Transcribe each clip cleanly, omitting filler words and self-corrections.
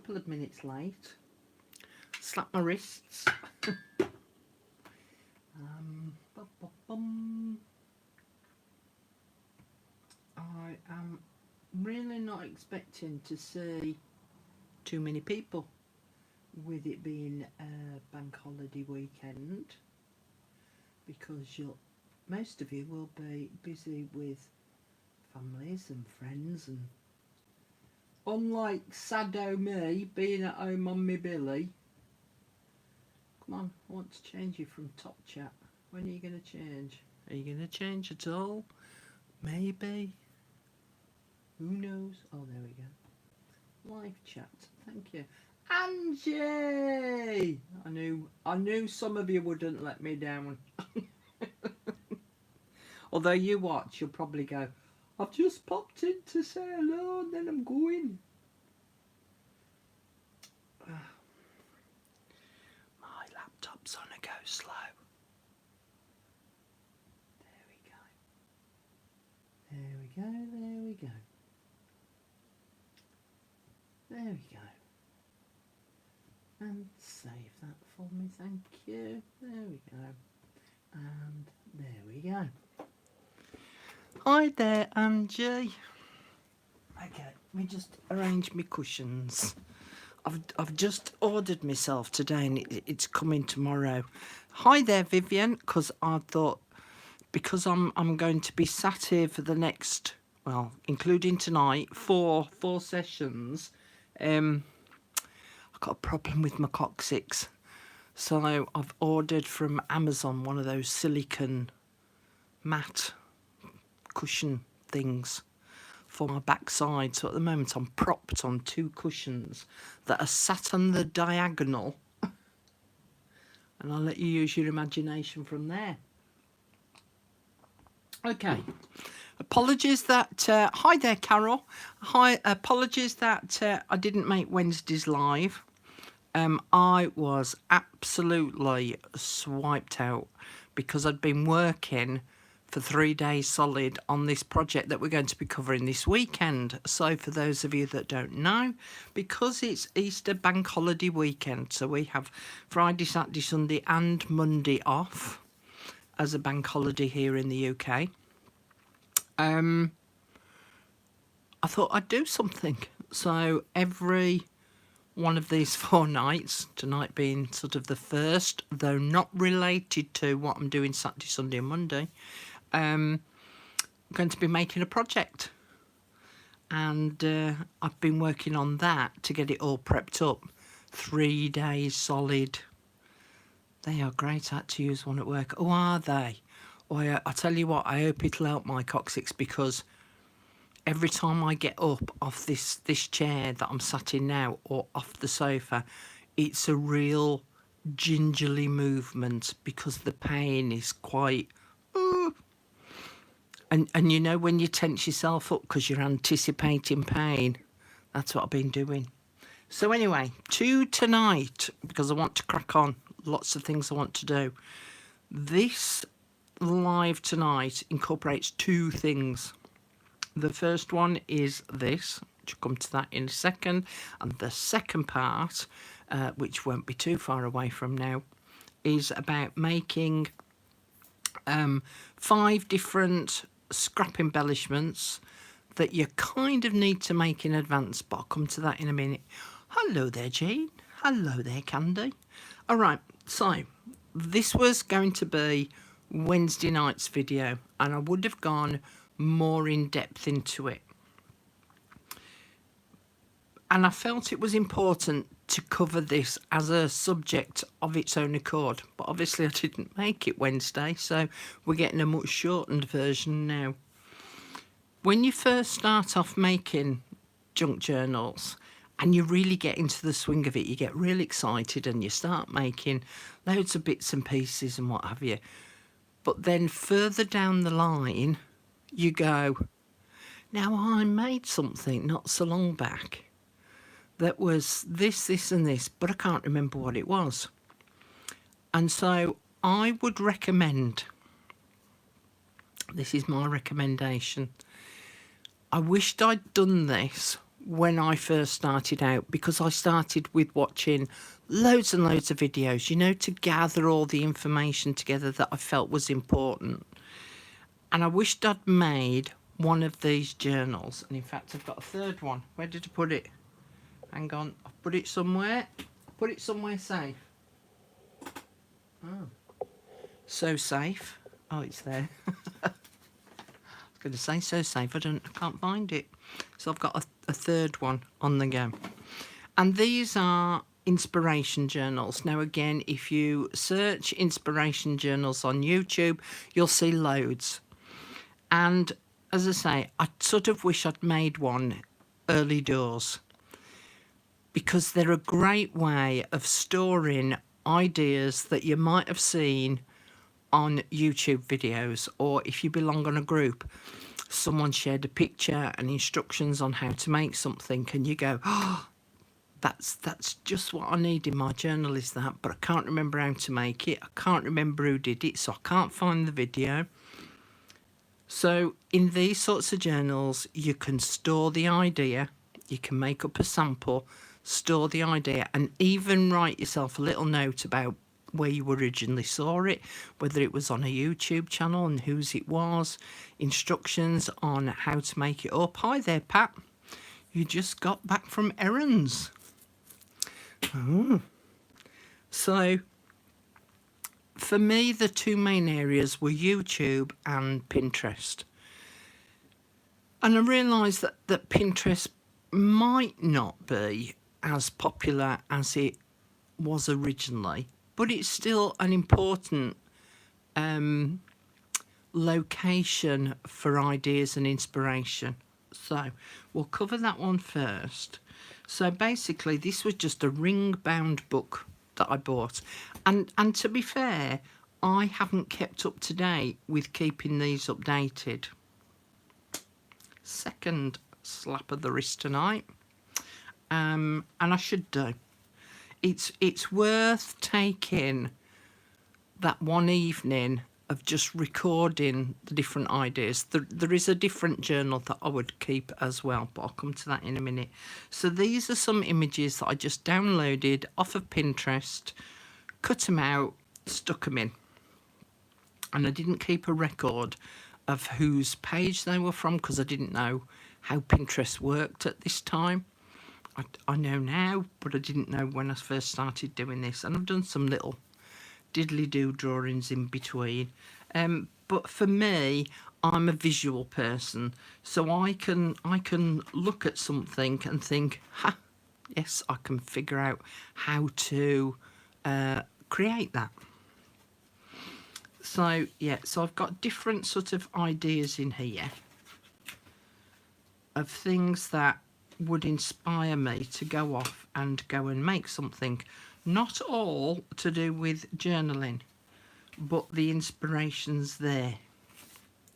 couple of minutes late. Slap my wrists. I am really not expecting to see too many people, with it being a bank holiday weekend, because most of you will be busy with families and friends, and unlike Sado me being at home on my billy. Come on, I want to change you from top chat. When are you going to change? Are you going to change at all? Maybe. Who knows? Oh, there we go. Live chat. Thank you. Angie! I knew some of you wouldn't let me down. Although you watch, you'll probably go, I've just popped in to say hello and then I'm going. My laptop's on a go slow. There we go. There we go. There we go. And save that for me, thank you. There we go. And there we go. Hi there, Angie. Okay, let me just arrange my cushions. I've just ordered myself today and it's coming tomorrow. Hi there, Vivian, because I thought, because I'm going to be sat here for the next, well, including tonight, four sessions. I've got a problem with my coccyx, so I've ordered from Amazon one of those silicone mat cushion things for my backside. So at the moment I'm propped on two cushions that are sat on the diagonal, and I'll let you use your imagination from there. Okay, apologies that hi there, Carol. Hi, apologies that I didn't make Wednesday's live. I was absolutely swiped out because I'd been working for 3 days solid on this project that we're going to be covering this weekend. So for those of you that don't know, because it's Easter bank holiday weekend, so we have Friday, Saturday, Sunday and Monday off as a bank holiday here in the UK. I thought I'd do something. So every one of these 4 nights, tonight being sort of the first, though not related to what I'm doing Saturday, Sunday and Monday, I'm going to be making a project, and I've been working on that to get it all prepped up. 3 days solid. They are great. I had to use one at work. Oh, are they? Oh, I tell you what, I hope it'll help my coccyx, because every time I get up off this chair that I'm sat in now, or off the sofa, it's a real gingerly movement, because the pain is quite... And you know when you tense yourself up because you're anticipating pain? That's what I've been doing. So anyway, to tonight, because I want to crack on. Lots of things I want to do. This live tonight incorporates 2 things. The first one is this, which will come to that in a second. And the second part, which won't be too far away from now, is about making 5 different scrap embellishments that you kind of need to make in advance, but I'll come to that in a minute. Hello there, Jean. Hello there, Candy. All right, so this was going to be Wednesday night's video, and I would have gone more in depth into it. And I felt it was important to cover this as a subject of its own accord. But obviously I didn't make it Wednesday, so we're getting a much shortened version now. When you first start off making junk journals and you really get into the swing of it, you get really excited and you start making loads of bits and pieces and what have you. But then further down the line, you go, now I made something not so long back that was this and this, but I can't remember what it was. And so I would recommend, this is my recommendation, I wished I'd done this when I first started out, because I started with watching loads and loads of videos, you know, to gather all the information together that I felt was important. And I wished I'd made one of these journals. And in fact, I've got a third one. Where did I put it? Hang on. I put it somewhere. Put it somewhere safe. Oh. So safe. Oh, it's there. I was going to say so safe. I can't find it. So I've got a third one on the go. And these are inspiration journals. Now again, if you search inspiration journals on YouTube, you'll see loads. And as I say, I sort of wish I'd made one early doors, because they're a great way of storing ideas that you might have seen on YouTube videos, or if you belong on a group, someone shared a picture and instructions on how to make something, and you go, oh, that's just what I need in my journal, is that, but I can't remember how to make it. I can't remember who did it, so I can't find the video. So in these sorts of journals, you can store the idea, you can make up a sample, store the idea, and even write yourself a little note about where you originally saw it, whether it was on a YouTube channel and whose it was, instructions on how to make it up. Hi there, Pat. You just got back from errands. Oh. So for me, the two main areas were YouTube and Pinterest. And I realised that Pinterest might not be as popular as it was originally, but it's still an important location for ideas and inspiration. So we'll cover that one first. So basically, this was just a ring-bound book that I bought, and to be fair, I haven't kept up to date with keeping these updated. Second slap of the wrist tonight, and I should do. It's worth taking that one evening of just recording the different ideas. There is a different journal that I would keep as well, but I'll come to that in a minute. So these are some images that I just downloaded off of Pinterest, cut them out, stuck them in. And I didn't keep a record of whose page they were from, because I didn't know how Pinterest worked at this time. I know now, but I didn't know when I first started doing this. And I've done some little diddly-do drawings in between, but for me, I'm a visual person, so I can look at something and think, ha, yes, I can figure out how to create that. So yeah, so I've got different sort of ideas in here of things that would inspire me to go off and go and make something. Not all to do with journaling, but the inspiration's there.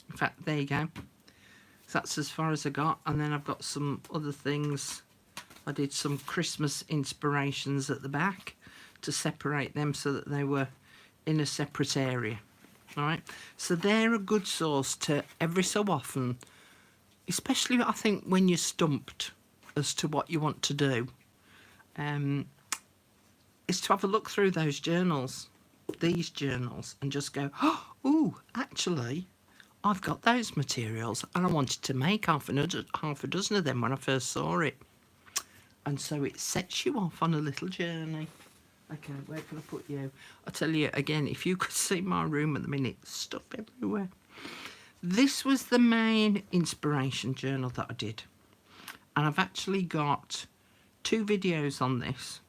In fact, there you go. So that's as far as I got. And then I've got some other things. I did some Christmas inspirations at the back to separate them so that they were in a separate area. All right. So they're a good source to every so often, especially I think when you're stumped as to what you want to do. Is to have a look through those journals, these journals, and just go, oh, actually, I've got those materials, and I wanted to make half a dozen of them when I first saw it. And so it sets you off on a little journey. Okay, where can I put you? I tell you again, if you could see my room at the minute, stuff everywhere. This was the main inspiration journal that I did. And I've actually got 2 videos on this.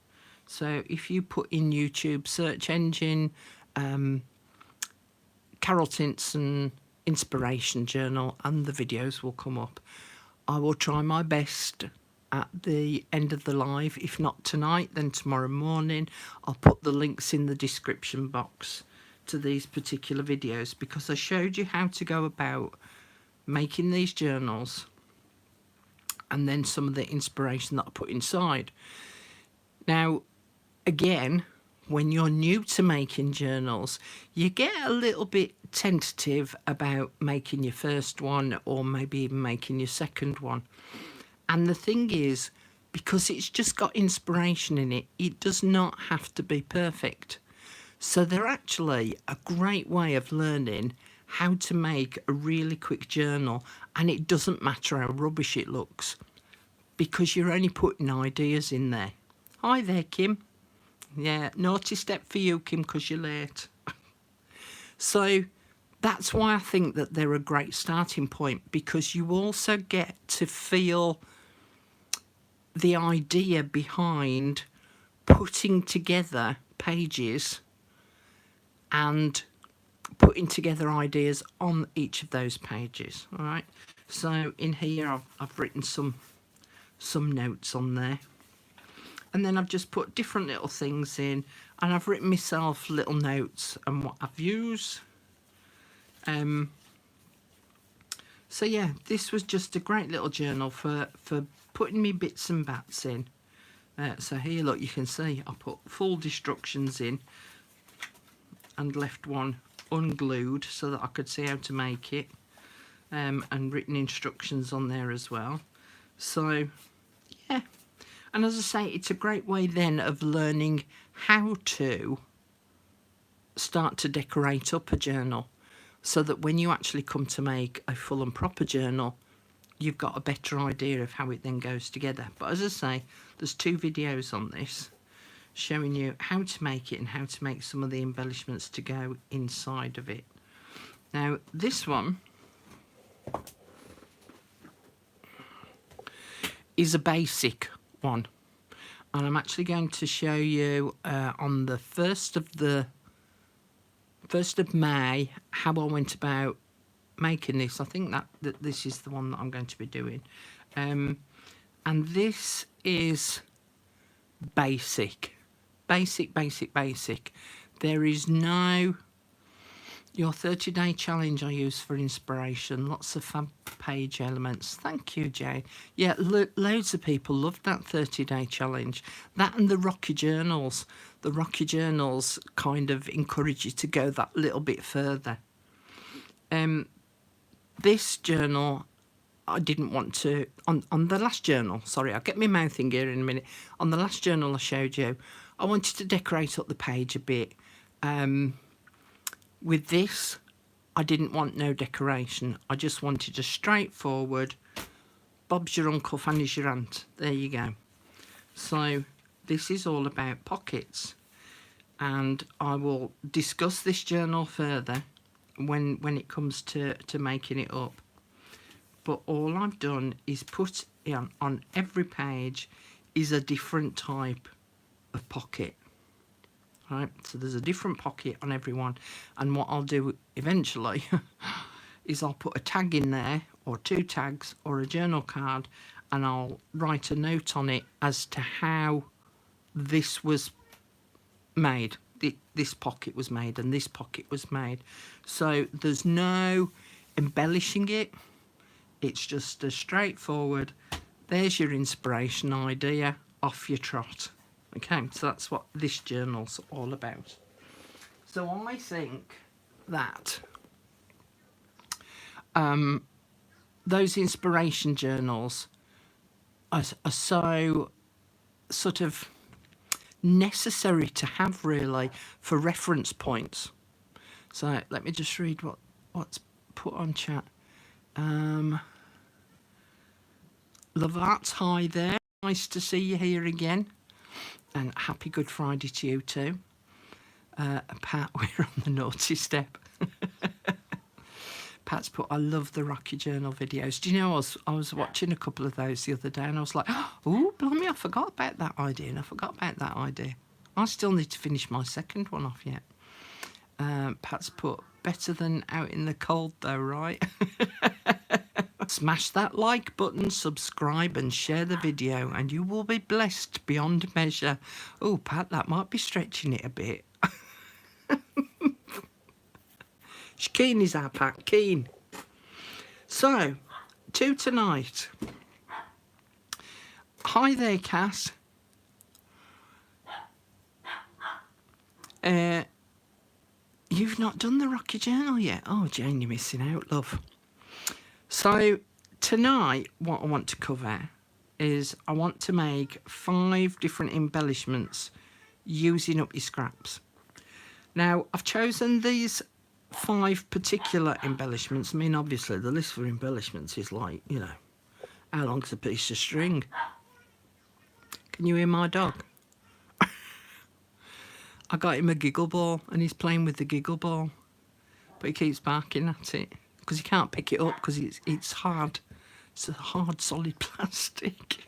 So if you put in YouTube search engine, Carol Tinson inspiration journal, and the videos will come up. I will try my best at the end of the live. If not tonight, then tomorrow morning. I'll put the links in the description box to these particular videos, because I showed you how to go about making these journals and then some of the inspiration that I put inside. Now, again, when you're new to making journals, you get a little bit tentative about making your first one, or maybe even making your second one. And the thing is, because it's just got inspiration in it, it does not have to be perfect. So they're actually a great way of learning how to make a really quick journal, and it doesn't matter how rubbish it looks because you're only putting ideas in there. Hi there, Kim. Yeah, naughty step for you, Kim, because you're late. So that's why I think that they're a great starting point, because you also get to feel the idea behind putting together pages and putting together ideas on each of those pages. All right, so in here I've written some notes on there, and then I've just put different little things in, and I've written myself little notes and what I've used. So yeah, this was just a great little journal for putting me bits and bats in. So here, look, you can see I put full destructions in and left one unglued so that I could see how to make it, and written instructions on there as well. So yeah, and as I say, it's a great way then of learning how to start to decorate up a journal, so that when you actually come to make a full and proper journal, you've got a better idea of how it then goes together. But as I say, there's 2 videos on this showing you how to make it and how to make some of the embellishments to go inside of it. Now this one is a basic one, and I'm actually going to show you on the 1st of May how I went about making this. I think that this is the one that I'm going to be doing, and this is basic. There is no your 30-day challenge I use for inspiration. Lots of fab page elements. Thank you, Jane. Yeah, loads of people loved that 30-day challenge. That and the Rocky Journals. The Rocky Journals kind of encourage you to go that little bit further. This journal, I didn't want to... On the last journal, sorry, I'll get my mouth in gear in a minute. On the last journal I showed you, I wanted to decorate up the page a bit. With this, I didn't want no decoration. I just wanted a straightforward, Bob's your uncle, Fanny's your aunt. There you go. So this is all about pockets, and I will discuss this journal further when it comes to making it up. But all I've done is put on every page is a different type of pocket. Right, so there's a different pocket on every one, and what I'll do eventually is I'll put a tag in there, or 2 tags, or a journal card, and I'll write a note on it as to how this was made. This pocket was made and this pocket was made. So there's no embellishing it. It's just a straightforward, there's your inspiration idea, off you trot. Okay, so that's what this journal's all about. So I think that those inspiration journals are so sort of necessary to have, really, for reference points. So let me just read what's put on chat. Love Arts, hi there. Nice to see you here again. And happy Good Friday to you too. Pat, we're on the naughty step. Pat's put, I love the Rocky Journal videos. Do you know, I was watching a couple of those the other day, and I was like, oh, blimey, I forgot about that idea, and I forgot about that idea. I still need to finish my second one off yet. Pat's put, better than out in the cold though, right? Smash that like button, subscribe and share the video, and you will be blessed beyond measure. Oh, Pat, that might be stretching it a bit. Keen is our Pat, keen. So, to tonight. Hi there, Cass. You've not done the Rocky Journal yet? Oh, Jane, you're missing out, love. So, tonight, what I want to cover is I want to make 5 different embellishments using up your scraps. Now, I've chosen these 5 particular embellishments. I mean, obviously, the list for embellishments is like, you know, how long's a piece of string? Can you hear my dog? I got him a giggle ball, and he's playing with the giggle ball. But he keeps barking at it, because he can't pick it up, because it's hard. It's a hard, solid plastic.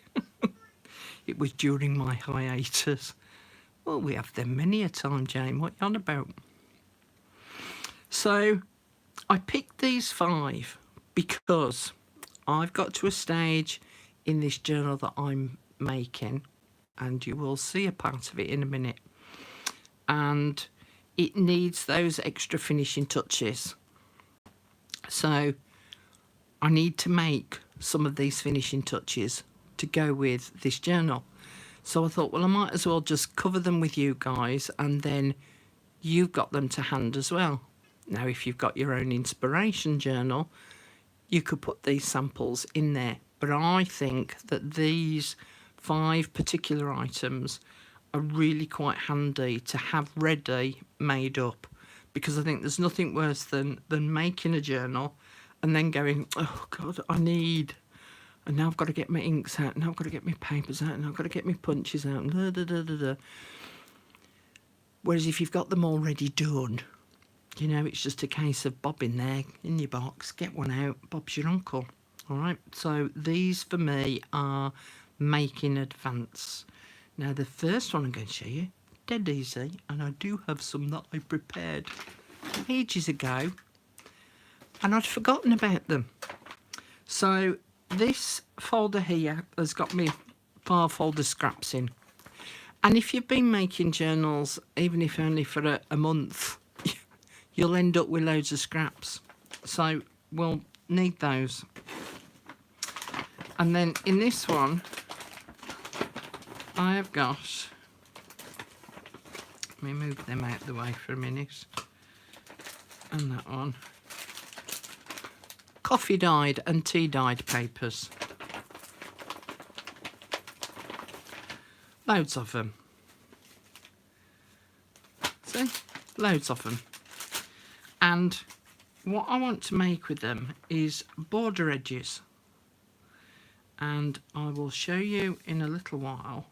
It was during my hiatus. Well, we have them many a time, Jane. What you on about? So, I picked these 5 because I've got to a stage in this journal that I'm making, and you will see a part of it in a minute. And it needs those extra finishing touches. So, I need to make some of these finishing touches to go with this journal. So I thought, well, I might as well just cover them with you guys, and then you've got them to hand as well. Now, if you've got your own inspiration journal, you could put these samples in there. But I think that these 5 particular items are really quite handy to have ready, made up, because I think there's nothing worse than making a journal and then going, oh God, and now I've got to get my inks out, and now I've got to get my papers out, and I've got to get my punches out, and da, da, da, da, da. Whereas if you've got them already done, you know, it's just a case of bob in there, in your box, get one out, Bob's your uncle. All right, so these for me are make in advance. Now, the first one I'm going to show you, dead easy, and I do have some that I prepared ages ago, and I'd forgotten about them. So this folder here has got me file folder scraps in. And if you've been making journals, even if only for a month, you'll end up with loads of scraps. So we'll need those. And then in this one, I have got, let me move them out of the way for a minute. And that one. Coffee dyed and tea dyed papers. Loads of them. See? Loads of them. And what I want to make with them is border edges. And I will show you in a little while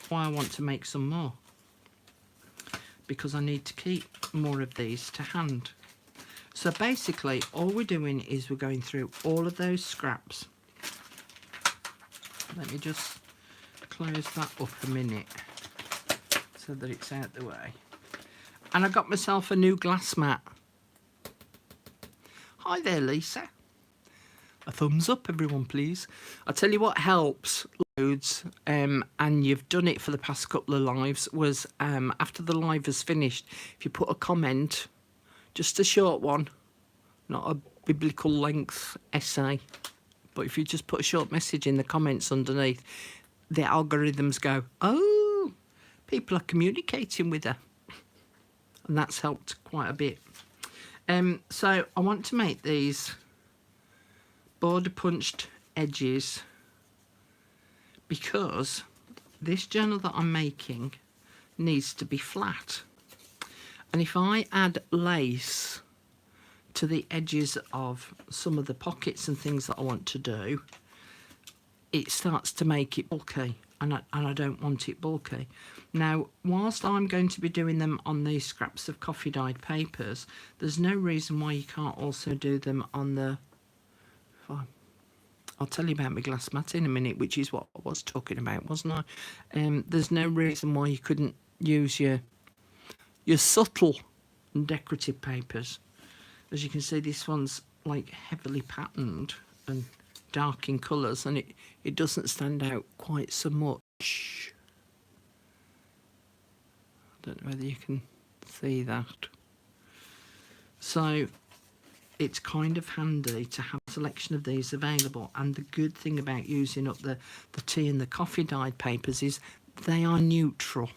why I want to make some more. Because I need to keep more of these to hand. So basically, all we're doing is we're going through all of those scraps. Let me just close that up a minute so that it's out the way. And I got myself a new glass mat. Hi there, Lisa. A thumbs up, everyone, please. I'll tell you what helps loads, and you've done it for the past couple of lives, was after the live is finished, if you put a comment, just a short one, not a biblical length essay, but if you just put a short message in the comments underneath, the algorithms go, oh, people are communicating with her. And that's helped quite a bit. So I want to make these border punched edges because this journal that I'm making needs to be flat. And if I add lace to the edges of some of the pockets and things that I want to do, it starts to make it bulky, and I don't want it bulky. Now, whilst I'm going to be doing them on these scraps of coffee dyed papers, there's no reason why you can't also do them on the... I'll tell you about my glass mat in a minute, which is what I was talking about, wasn't I? There's no reason why you couldn't use your subtle and decorative papers. As you can see, this one's like heavily patterned and dark in colours, and it doesn't stand out quite so much. I don't know whether you can see that. So it's kind of handy to have a selection of these available, and the good thing about using up the tea and the coffee dyed papers is they are neutral.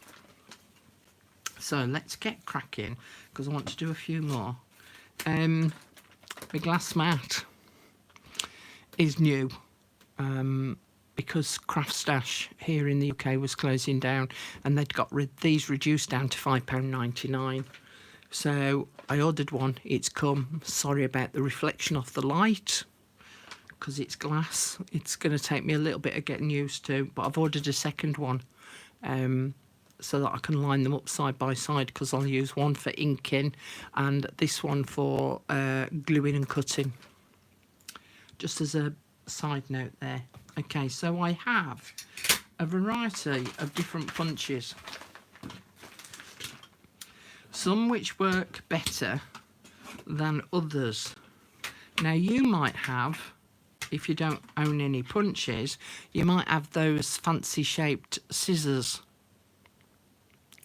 So let's get cracking, because I want to do a few more. My glass mat is new, because Craft Stash here in the UK was closing down, and they'd got these reduced down to £5.99. So I ordered one. It's come. Sorry about the reflection off the light, because it's glass. It's going to take me a little bit of getting used to, but I've ordered a second one so that I can line them up side by side, because I'll use one for inking and this one for gluing and cutting. Just as a side note there. Okay, so I have a variety of different punches. Some which work better than others. Now you might have, if you don't own any punches, you might have those fancy shaped scissors.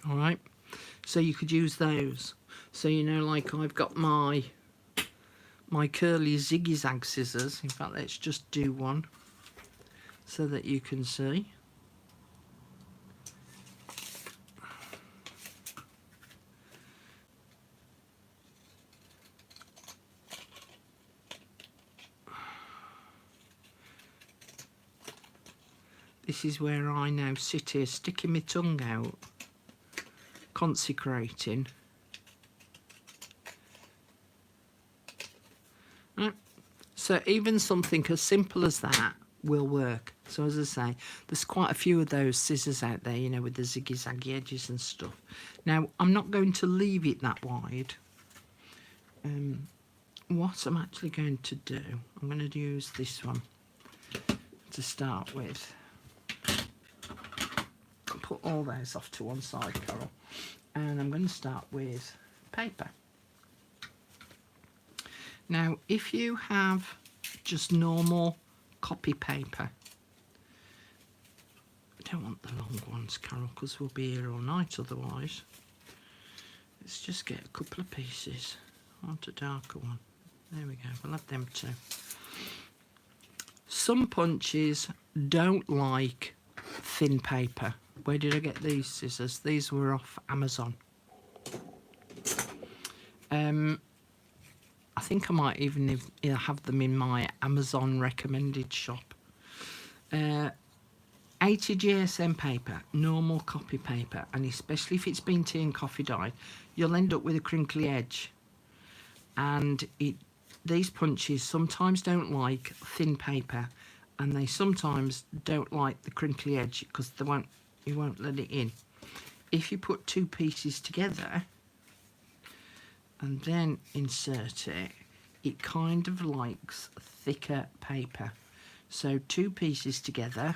All right, so you could use those. So, you know, like I've got my curly zigzag scissors. In fact, let's just do one so that you can see. This is where I now sit here sticking my tongue out, consecrating. Right. So even something as simple as that will work. So as I say, there's quite a few of those scissors out there, you know, with the ziggy-zaggy edges and stuff. Now, I'm not going to leave it that wide. What I'm actually going to do, I'm going to use this one to start with. I'll put all those off to one side, Carol. And I'm going to start with paper. Now, if you have just normal copy paper, I don't want the long ones, Carol, because we'll be here all night otherwise. Let's just get a couple of pieces. I want a darker one. There we go, we'll have them too. Some punches don't like thin paper. Where did I get these scissors? These were off Amazon. I think I might even have them in my Amazon recommended shop. 80 GSM paper, normal copy paper, and especially if it's been tea and coffee dyed, you'll end up with a crinkly edge. And these punches sometimes don't like thin paper, and they sometimes don't like the crinkly edge because you won't let it in. If you put two pieces together and then insert it, it kind of likes thicker paper. So two pieces together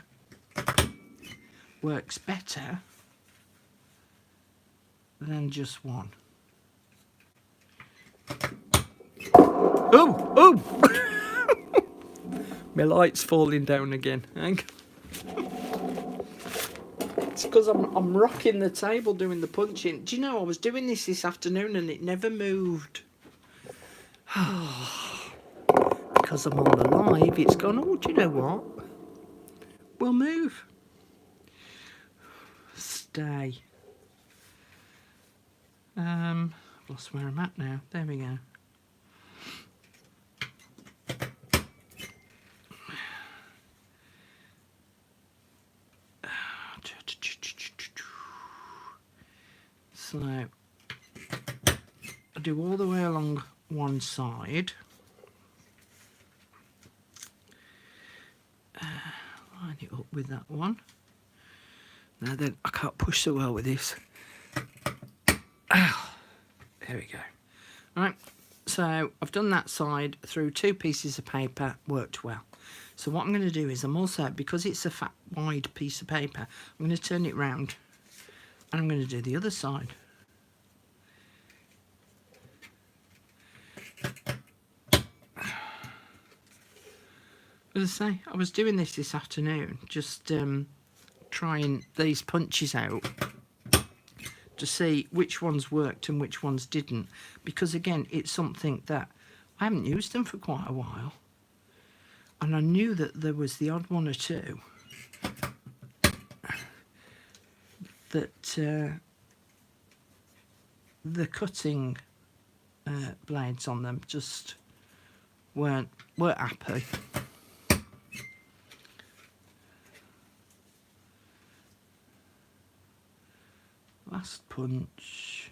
works better than just one. Oh, oh! My light's falling down again. Hang on. It's because I'm rocking the table doing the punching. Do you know, I was doing this afternoon and it never moved. Because I'm on the live, it's gone, oh, do you know what? We'll move. Stay. I've lost where I'm at now. There we go. So I do all the way along one side. Line it up with that one. Now then, I can't push so well with this. Ow. There we go. Right, so I've done that side through two pieces of paper, worked well. So what I'm going to do is I'm also, because it's a fat wide piece of paper, I'm going to turn it round and I'm going to do the other side. As I say, I was doing this afternoon, just trying these punches out to see which ones worked and which ones didn't, because again, it's something that I haven't used them for quite a while, and I knew that there was the odd one or two that the cutting blades on them just weren't happy. last punch,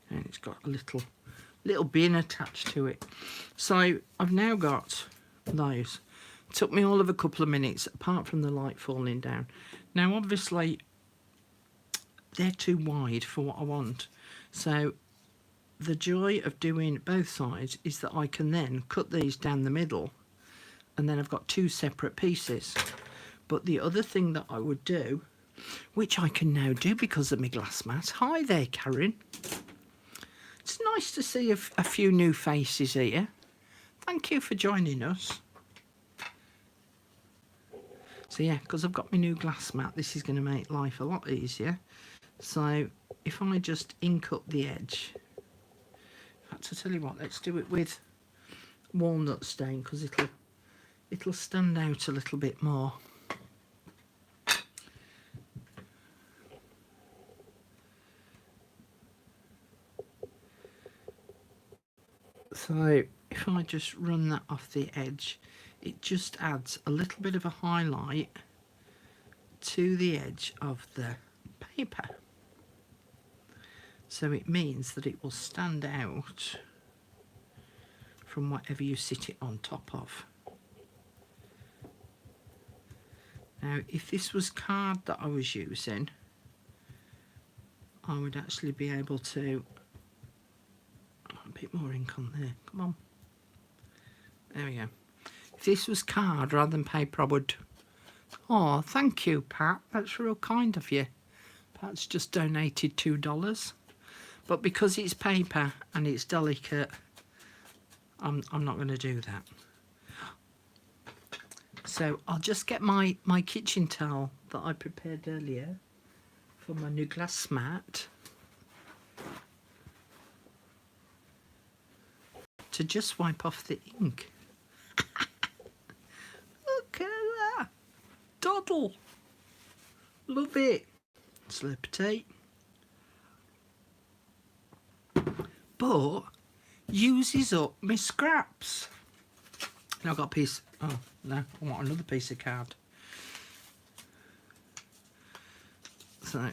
and it's got a little bin attached to it. So I've now got those. It took me all of a couple of minutes, apart from the light falling down. Now obviously they're too wide for what I want, so the joy of doing both sides is that I can then cut these down the middle, and then I've got two separate pieces. But the other thing that I would do, which I can now do because of my glass mat. Hi there, Karen. It's nice to see a few new faces here. Thank you for joining us. So yeah, because I've got my new glass mat, this is going to make life a lot easier. So if I just ink up the edge, in fact, I tell you what, let's do it with walnut stain, because it'll stand out a little bit more. So if I just run that off the edge, it just adds a little bit of a highlight to the edge of the paper. So it means that it will stand out from whatever you sit it on top of. Now, if this was card that I was using, I would actually be able to... a bit more ink on there, come on. There we go. If this was card rather than paper, I would... Oh, thank you, Pat. That's real kind of you. Pat's just donated $2. But because it's paper and it's delicate, I'm not going to do that. So I'll just get my kitchen towel that I prepared earlier for my new glass mat to just wipe off the ink. Look at that. Doddle. Love it. Celebrity. But uses up my scraps. Now I've got a piece. Oh no, I want another piece of card. So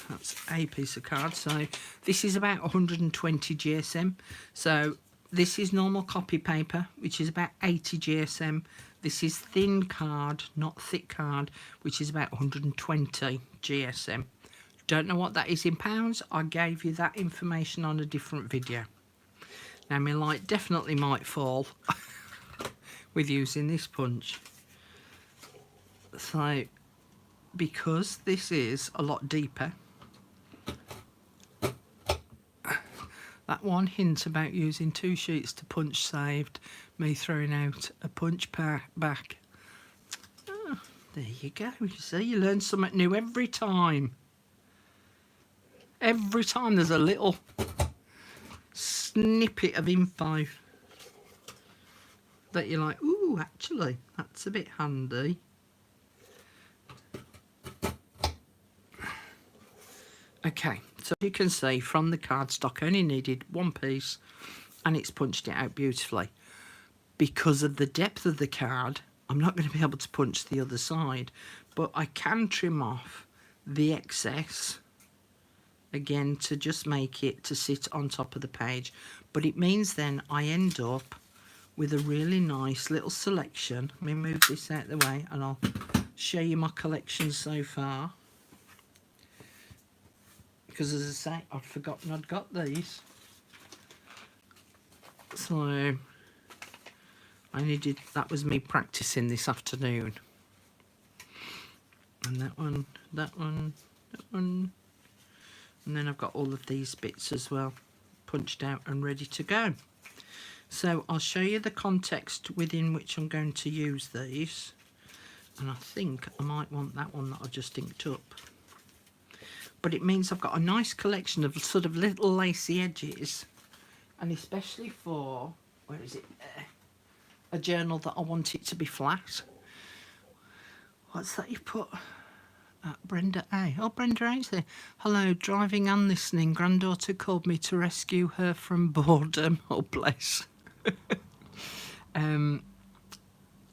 that's a piece of card. So this is about 120 GSM. So this is normal copy paper, which is about 80 GSM. This is thin card, not thick card, which is about 120 GSM. Don't know what that is in pounds. I gave you that information on a different video. Now my light definitely might fall with using this punch. So because this is a lot deeper, that one hint about using 2 sheets to punch saved me throwing out a punch back. Oh, there you go. You see, you learn something new every time. Every time there's a little snippet of info that you're like, ooh, actually, that's a bit handy. Okay, so you can see from the cardstock, I only needed one piece and it's punched it out beautifully. Because of the depth of the card, I'm not going to be able to punch the other side, but I can trim off the excess again to just make it to sit on top of the page. But it means then I end up with a really nice little selection. Let me move this out of the way and I'll show you my collection so far. Because as I say, I'd forgotten I'd got these. So I needed, that was me practicing this afternoon. And that one, that one, that one. And then I've got all of these bits as well, punched out and ready to go. So I'll show you the context within which I'm going to use these. And I think I might want that one that I've just inked up. But it means I've got a nice collection of sort of little lacy edges. And especially for, where is it there? A journal that I want it to be flat. What's that you put? Brenda A. Oh, Brenda A's there. Hello, driving and listening. Granddaughter called me to rescue her from boredom. Oh, bless. I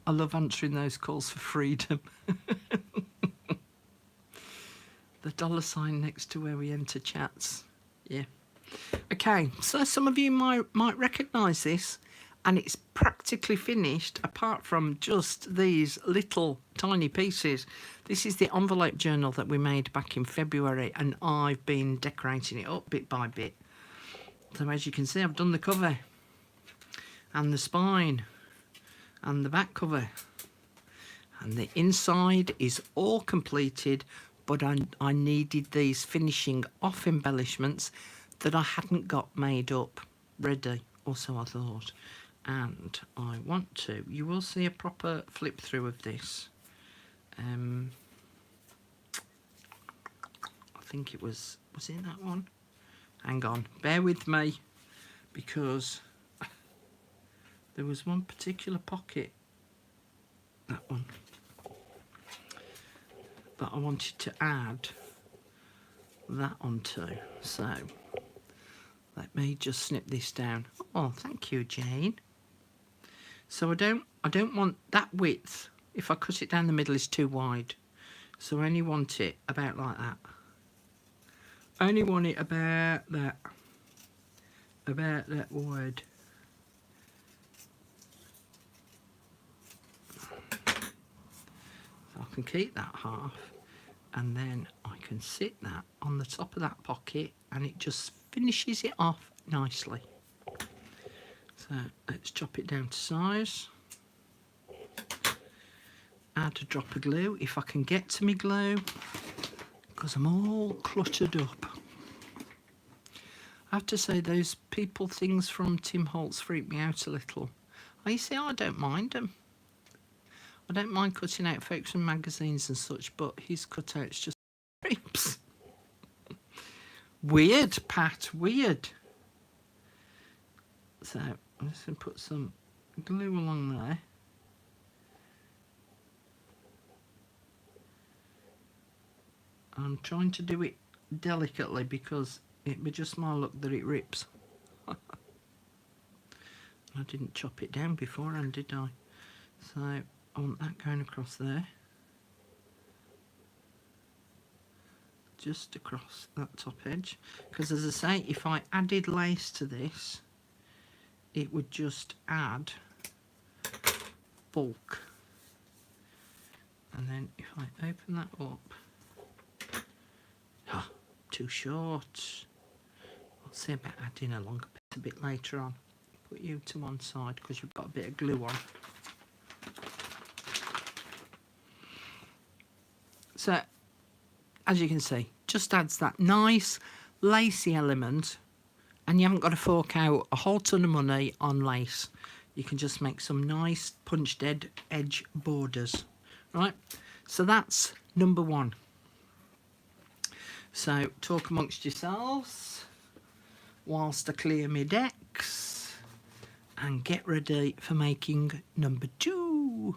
love answering those calls for freedom. the $ next to where we enter chats. Yeah. Okay, so some of you might recognise this, and it's practically finished apart from just these little tiny pieces. This is the envelope journal that we made back in February, and I've been decorating it up bit by bit. So as you can see, I've done the cover and the spine and the back cover, and the inside is all completed, but I needed these finishing off embellishments that I hadn't got made up ready, or so I thought. And I want to, you will see a proper flip through of this. I think it was it that one? Hang on, bear with me, because there was one particular pocket, that one, that I wanted to add that onto. So let me just snip this down. Oh, thank you, Jane. So I don't want that width. If I cut it down the middle, is too wide. So I only want it about like that. I only want it about that wide. So I can keep that half, and then I can sit that on the top of that pocket, and it just finishes it off nicely. So let's chop it down to size. Add a drop of glue if I can get to me glue, because I'm all cluttered up. I have to say, those people things from Tim Holtz freak me out a little. You see, I don't mind them. I don't mind cutting out folks from magazines and such, but his cutouts just creeps. Weird, Pat, weird. So I'm just going to put some glue along there. I'm trying to do it delicately because it would just my luck that it rips. I didn't chop it down beforehand, did I? So I want that going across there. Just across that top edge. Because as I say, if I added lace to this, it would just add bulk. And then if I open that up, too short. I'll see about adding a longer bit a bit later on. Put you to one side because you've got a bit of glue on. So as you can see, just adds that nice lacy element, and you haven't got to fork out a whole ton of money on lace. You can just make some nice punched edge borders, right? So that's number one. So talk amongst yourselves whilst I clear my decks and get ready for making number two.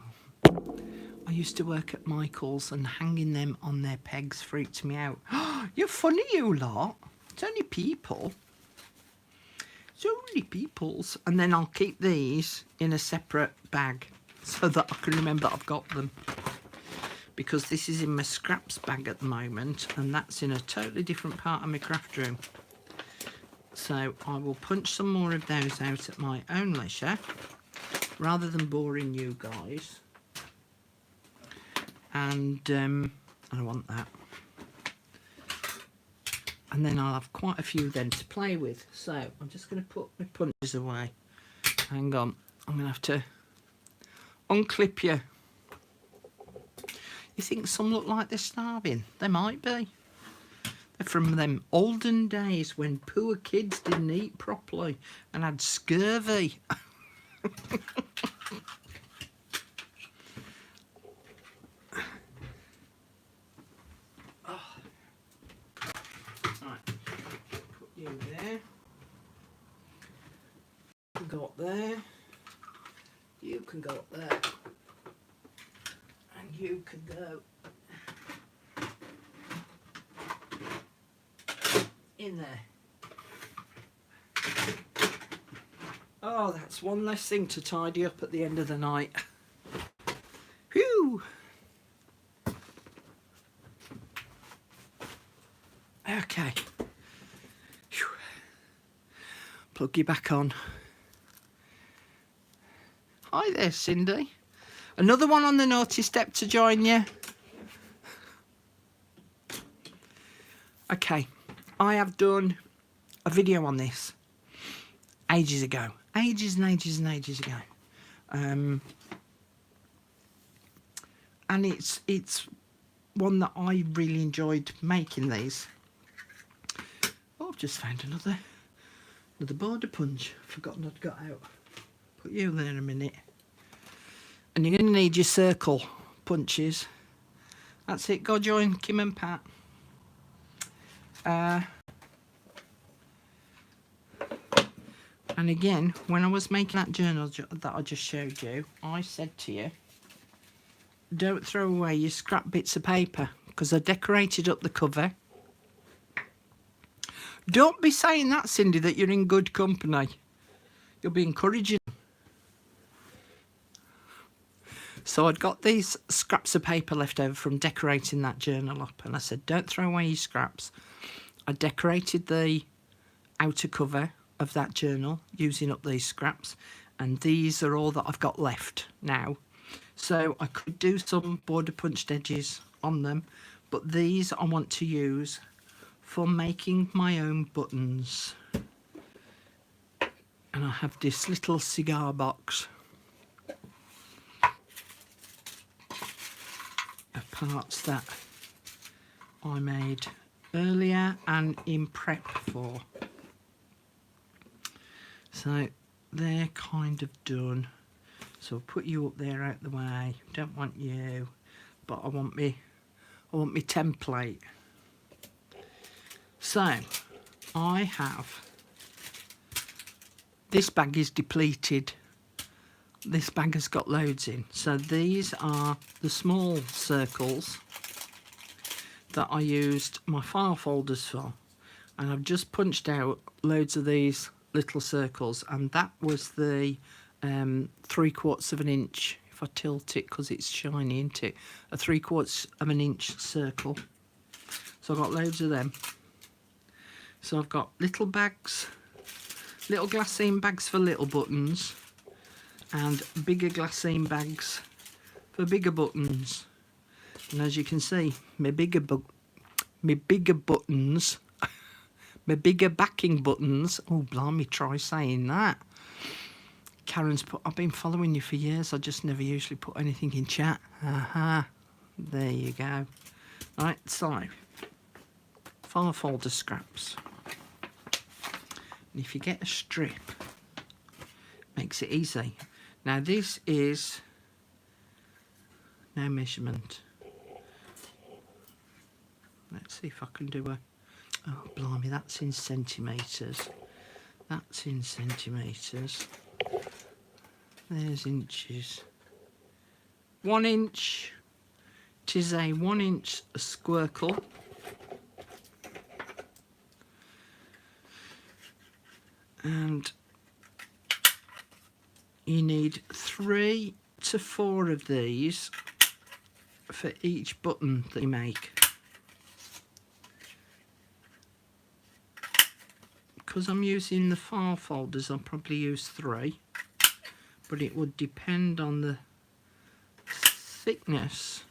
I used to work at Michael's, and hanging them on their pegs freaked me out. You're funny, you lot. It's only people. It's only people's. And then I'll keep these in a separate bag so that I can remember that I've got them. Because this is in my scraps bag at the moment, and that's in a totally different part of my craft room. So I will punch some more of those out at my own leisure, rather than boring you guys. And I want that. And then I'll have quite a few then to play with. So I'm just going to put my punches away. Hang on, I'm going to have to unclip you. You think some look like they're starving? They might be. They're from them olden days when poor kids didn't eat properly and had scurvy. Right, put you there. You can go up there. You can go up there. And you can go in there. Oh, that's one less thing to tidy up at the end of the night. Whew! Okay. Whew. Plug you back on. Hi there, Cindy. Another one on the naughty step to join you. Okay, I have done a video on this ages ago. Ages and ages and ages ago. And it's one that I really enjoyed making these. Oh, I've just found another border punch. Forgotten I'd got out. Put you there a minute. And you're going to need your circle punches. That's it. Go join Kim and Pat. And again, when I was making that journal that I just showed you, I said to you, don't throw away your scrap bits of paper, because I decorated up the cover. Don't be saying that, Cindy, that you're in good company. You'll be encouraging. So I'd got these scraps of paper left over from decorating that journal up, and I said, don't throw away your scraps. I decorated the outer cover of that journal using up these scraps, and these are all that I've got left now. So I could do some border punched edges on them, but these I want to use for making my own buttons. And I have this little cigar box of parts that I made earlier and in prep for. So they're kind of done. So I'll put you up there out the way. Don't want you, but I want me template. So I have, this bag is depleted. This bag has got loads in. So these are the small circles that I used my file folders for. And I've just punched out loads of these little circles, and that was the 3/4 of an inch, if I tilt it because it's shiny, isn't it? A 3/4 of an inch circle. So I've got loads of them. So I've got little bags, little glassine bags for little buttons, and bigger glassine bags for bigger buttons. And as you can see, my bigger buttons, my bigger backing buttons. Oh, blimey, try saying that. Karen's put, I've been following you for years. I just never usually put anything in chat. Aha, there you go. Right, so file folder scraps. And if you get a strip, makes it easy. Now this is no measurement. Let's see if I can do a, oh blimey, that's in centimetres. That's in centimetres. There's inches. 1 inch. It is a 1 inch squircle. And you need 3 to 4 of these for each button that you make. Because I'm using the file folders, I'll probably use 3, but it would depend on the thickness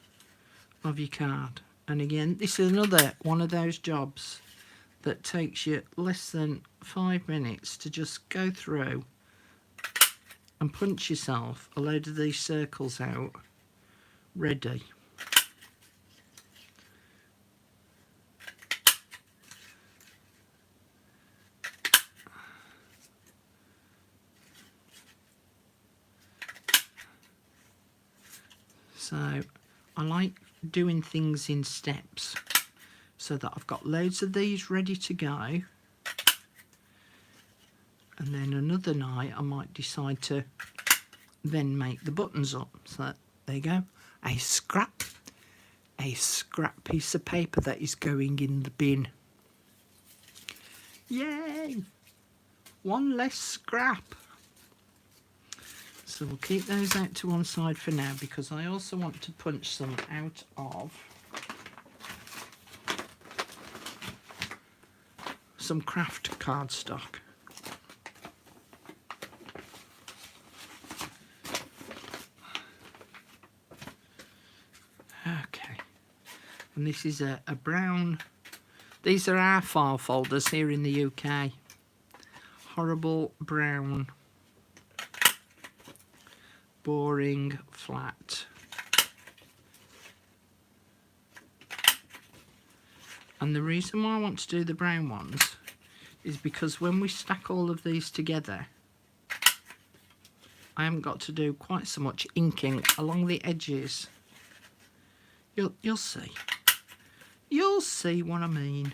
of your card. And again, this is another one of those jobs that takes you less than 5 minutes to just go through and punch yourself a load of these circles out ready. So I like doing things in steps so that I've got loads of these ready to go, and then another night I might decide to then make the buttons up. So there you go, a scrap piece of paper that is going in the bin. Yay, one less scrap. So we'll keep those out to one side for now, because I also want to punch some out of some craft cardstock. Okay, and this is a brown. These are our file folders here in the UK. Horrible brown, boring, flat. And the reason why I want to do the brown ones is because when we stack all of these together, I haven't got to do quite so much inking along the edges. You'll see. You'll see what I mean.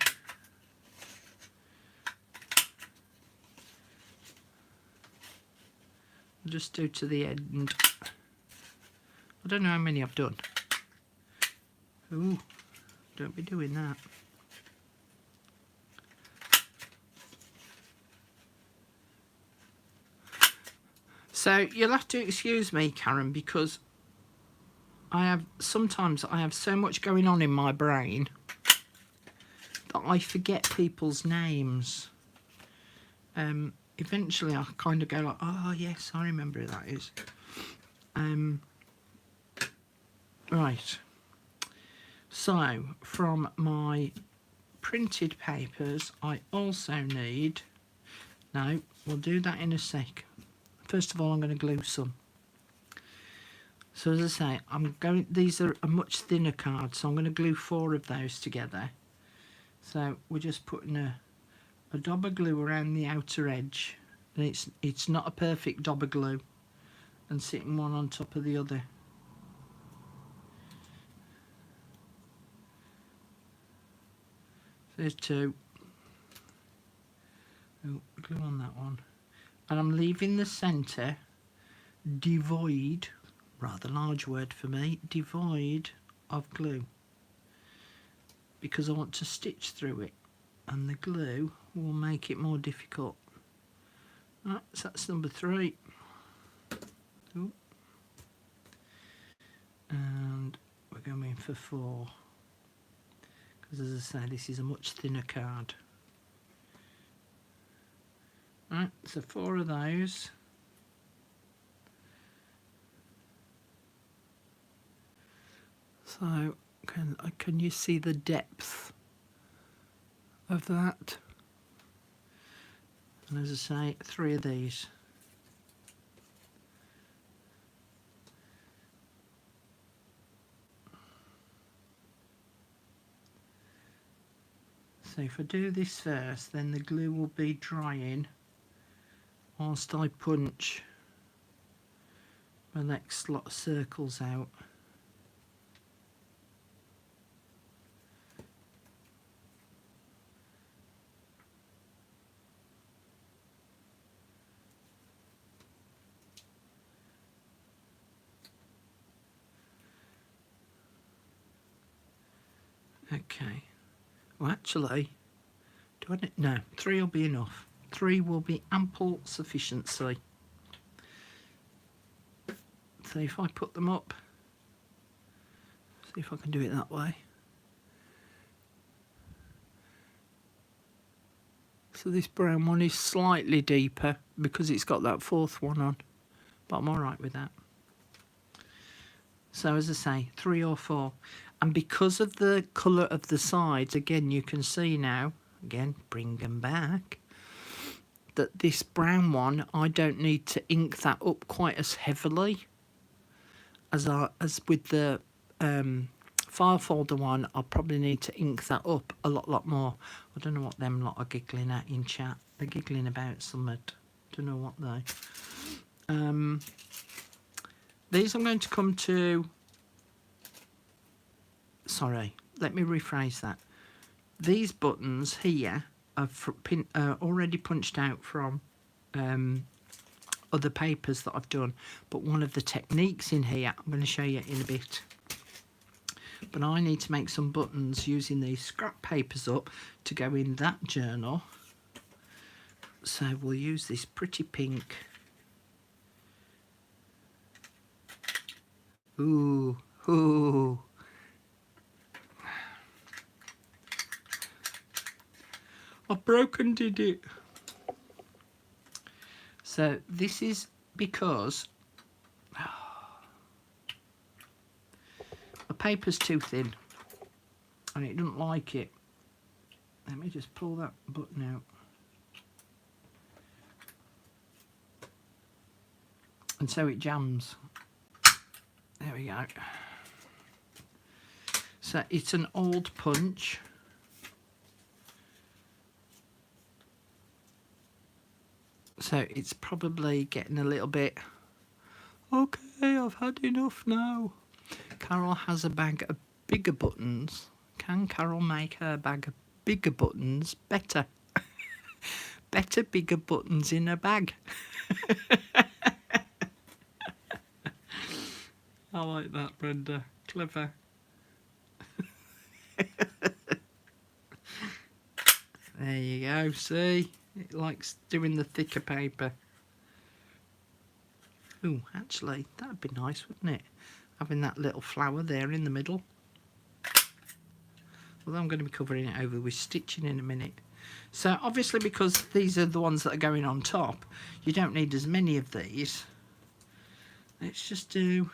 I'll just do to the end. I don't know how many I've done. Ooh, don't be doing that. So you'll have to excuse me, Karen, because sometimes I have so much going on in my brain that I forget people's names. Eventually I kind of go like, oh yes, I remember who that is. Right. So from my printed papers, I also need, no, we'll do that in a sec. First of all, I'm going to glue some. So as I say, these are a much thinner card, so I'm going to glue 4 of those together. So we're just putting a dab of glue around the outer edge, and it's not a perfect dab of glue, and sitting one on top of the other. There's 2. Oh, glue on that one. And I'm leaving the centre devoid, rather large word for me, devoid of glue, because I want to stitch through it, and the glue will make it more difficult. Right, so that's number 3. Ooh. And we're going for 4, because as I say, this is a much thinner card. Right, so 4 of those. So can you see the depth of that? And as I say, 3 of these. So if I do this first, then the glue will be drying whilst I punch my next lot of circles out. Okay, well actually, no, 3 will be enough. 3 will be ample sufficiency. So if I put them up, see if I can do it that way. So this brown one is slightly deeper because it's got that 4th one on, but I'm alright with that. So as I say, 3 or 4. And because of the colour of the sides, again, you can see now, again, bring them back, that this brown one, I don't need to ink that up quite as heavily as with the file folder one. I'll probably need to ink that up a lot more. I don't know what them lot are giggling at in chat. They're giggling about something. Don't know what though. These I'm going to come to. Sorry, let me rephrase that. These buttons here are already punched out from other papers that I've done, but one of the techniques in here I'm going to show you in a bit. But I need to make some buttons using these scrap papers up to go in that journal. So we'll use this pretty pink. Ooh, ooh. I've broken did it. So this is because the paper's too thin and it doesn't like it. Let me just pull that button out. And so it jams. There we go. So it's an old punch. So it's probably getting a little bit, okay, I've had enough now. Carol has a bag of bigger buttons. Can Carol make her bag of bigger buttons better? Better bigger buttons in a bag. I like that, Brenda. Clever. There you go, see? It likes doing the thicker paper. Ooh, actually, that'd be nice, wouldn't it? Having that little flower there in the middle. Although I'm going to be covering it over with stitching in a minute. So obviously, because these are the ones that are going on top, you don't need as many of these. Let's just do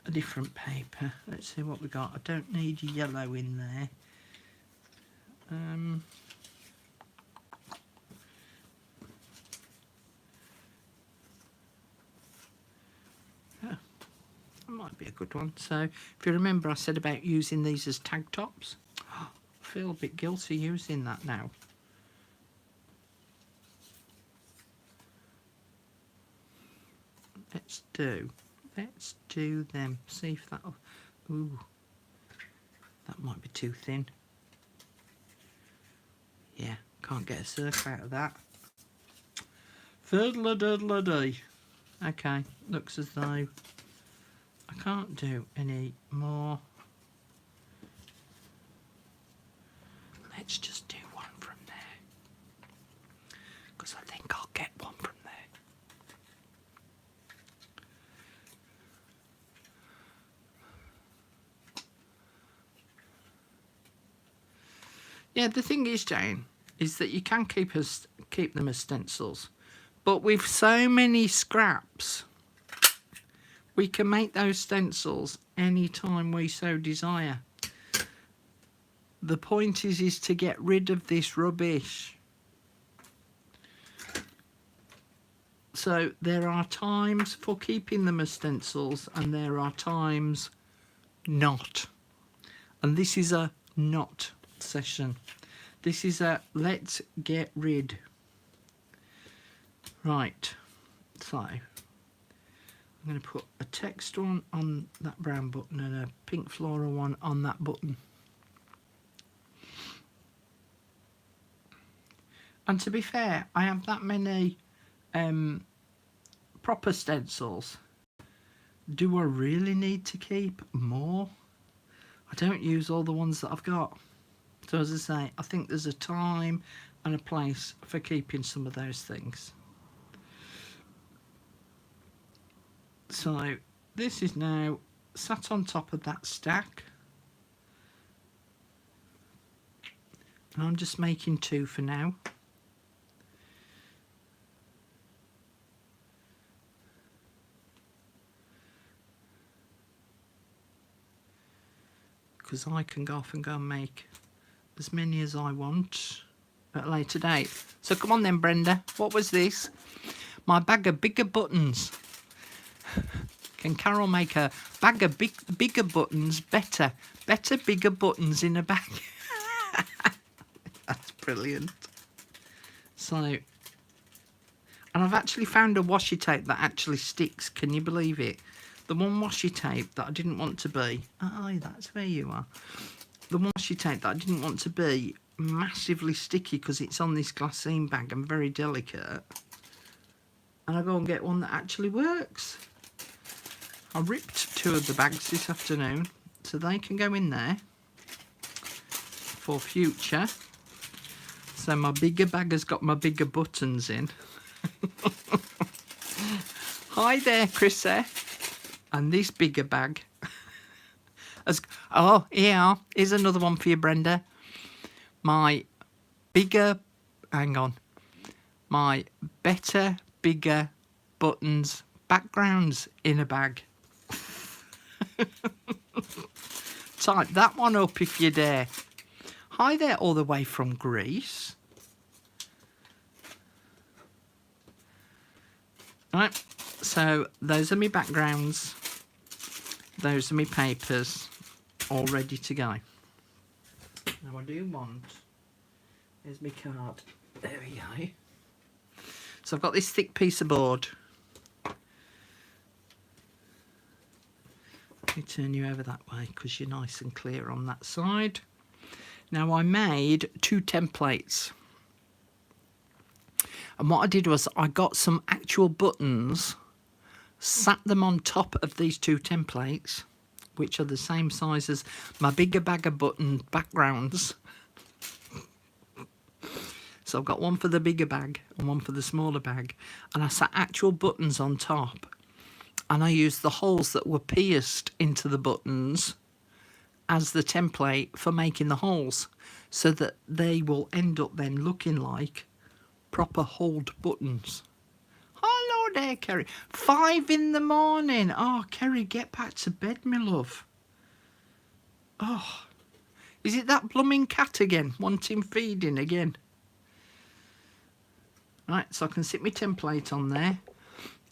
a different paper. Let's see what we got. I don't need yellow in there. That might be a good one. So if you remember, I said about using these as tag tops. I feel a bit guilty using that now. Let's do them. See if that'll, ooh, that might be too thin. Yeah, can't get a circle out of that. Fiddle-a-diddle-a-dee. Okay, looks as though I can't do any more. Let's just do one from there, because I think I'll get one from there. Yeah, the thing is, Jane, is that you can keep them as stencils, but with so many scraps, we can make those stencils anytime we so desire. The point is to get rid of this rubbish. So there are times for keeping them as stencils and there are times not. And this is a not session. This is a let's get rid. Right, so I'm going to put a text one on that brown button and a pink floral one on that button. And to be fair, I have that many proper stencils. Do I really need to keep more? I don't use all the ones that I've got. So as I say, I think there's a time and a place for keeping some of those things. So this is now sat on top of that stack. And I'm just making two for now. Because I can go off and go and make as many as I want at a later date. So come on then, Brenda. What was this? My bag of bigger buttons. Can Carol make a bag of bigger buttons better? Better bigger buttons in a bag. That's brilliant. So, and I've actually found a washi tape that actually sticks. Can you believe it? The one washi tape that I didn't want to be. Oh, that's where you are. The washi tape that I didn't want to be massively sticky because it's on this glassine bag and very delicate. And I go and get one that actually works. I ripped two of the bags this afternoon so they can go in there for future. So my bigger bag has got my bigger buttons in. Hi there, Chrissy. And this bigger bag has, oh yeah, here's another one for you, Brenda. My bigger, hang on, my better, bigger buttons, backgrounds in a bag. Type that one up if you dare. Hi there, all the way from Greece. Right, so those are my backgrounds. Those are my papers, all ready to go. Now I do want, here's my card. There we go. So I've got this thick piece of board. Let me turn you over that way because you're nice and clear on that side. Now I made 2 templates. And what I did was I got some actual buttons, sat them on top of these 2 templates, which are the same size as my bigger bag of button backgrounds. So I've got one for the bigger bag and one for the smaller bag. And I sat actual buttons on top. And I used the holes that were pierced into the buttons as the template for making the holes, so that they will end up then looking like proper holed buttons. Hello there, Kerry. 5 in the morning. Oh, Kerry, get back to bed, my love. Oh, is it that blooming cat again, wanting feeding again? Right, so I can sit my template on there,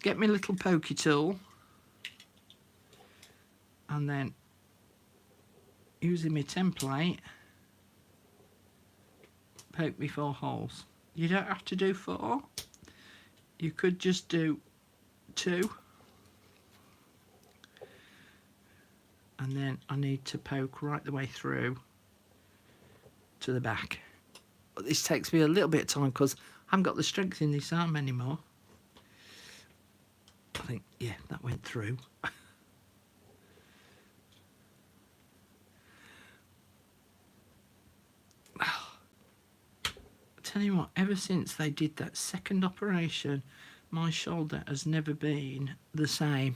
get my little pokey tool, and then using my template, poke me 4 holes. You don't have to do 4. You could just do 2. And then I need to poke right the way through to the back. But this takes me a little bit of time because I haven't got the strength in this arm anymore. I think, yeah, that went through. Tell you what, ever since they did that second operation, my shoulder has never been the same.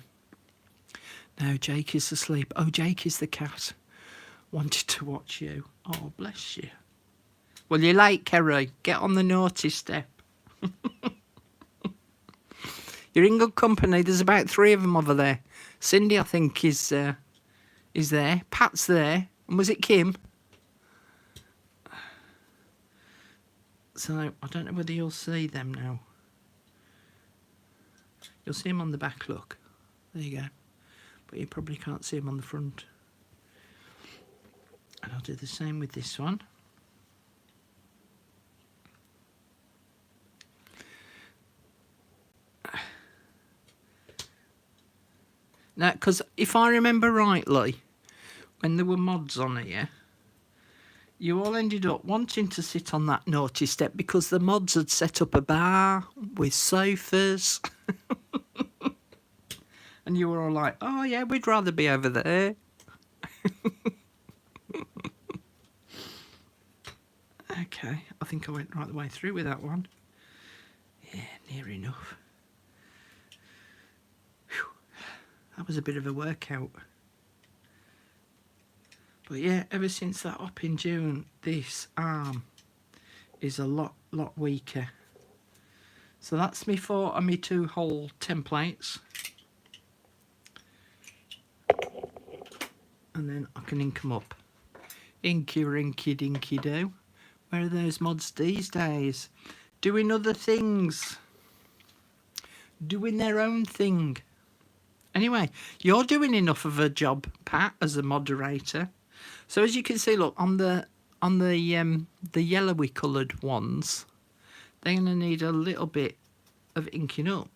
No, Jake is asleep. Oh, Jake is the cat. Wanted to watch you. Oh, bless you. Well, you're late, Kerry. Get on the naughty step. You're in good company. There's about 3 of them over there. Cindy, I think, is there. Pat's there. And was it Kim? So I don't know whether you'll see them now. You'll see them on the back, look. There you go. But you probably can't see them on the front. And I'll do the same with this one. Now, because if I remember rightly, when there were mods on here, you all ended up wanting to sit on that naughty step because the mods had set up a bar with sofas. And you were all like, oh yeah, we'd rather be over there. Okay, I think I went right the way through with that one. Yeah, near enough. Whew. That was a bit of a workout. But yeah, ever since that up in June, this arm is a lot weaker. So that's me 4 and me 2 hole templates. And then I can ink them up. Inky rinky dinky do. Where are those mods these days? Doing other things. Doing their own thing. Anyway, you're doing enough of a job, Pat, as a moderator. So as you can see, look, on the yellowy coloured ones, they're going to need a little bit of inking up.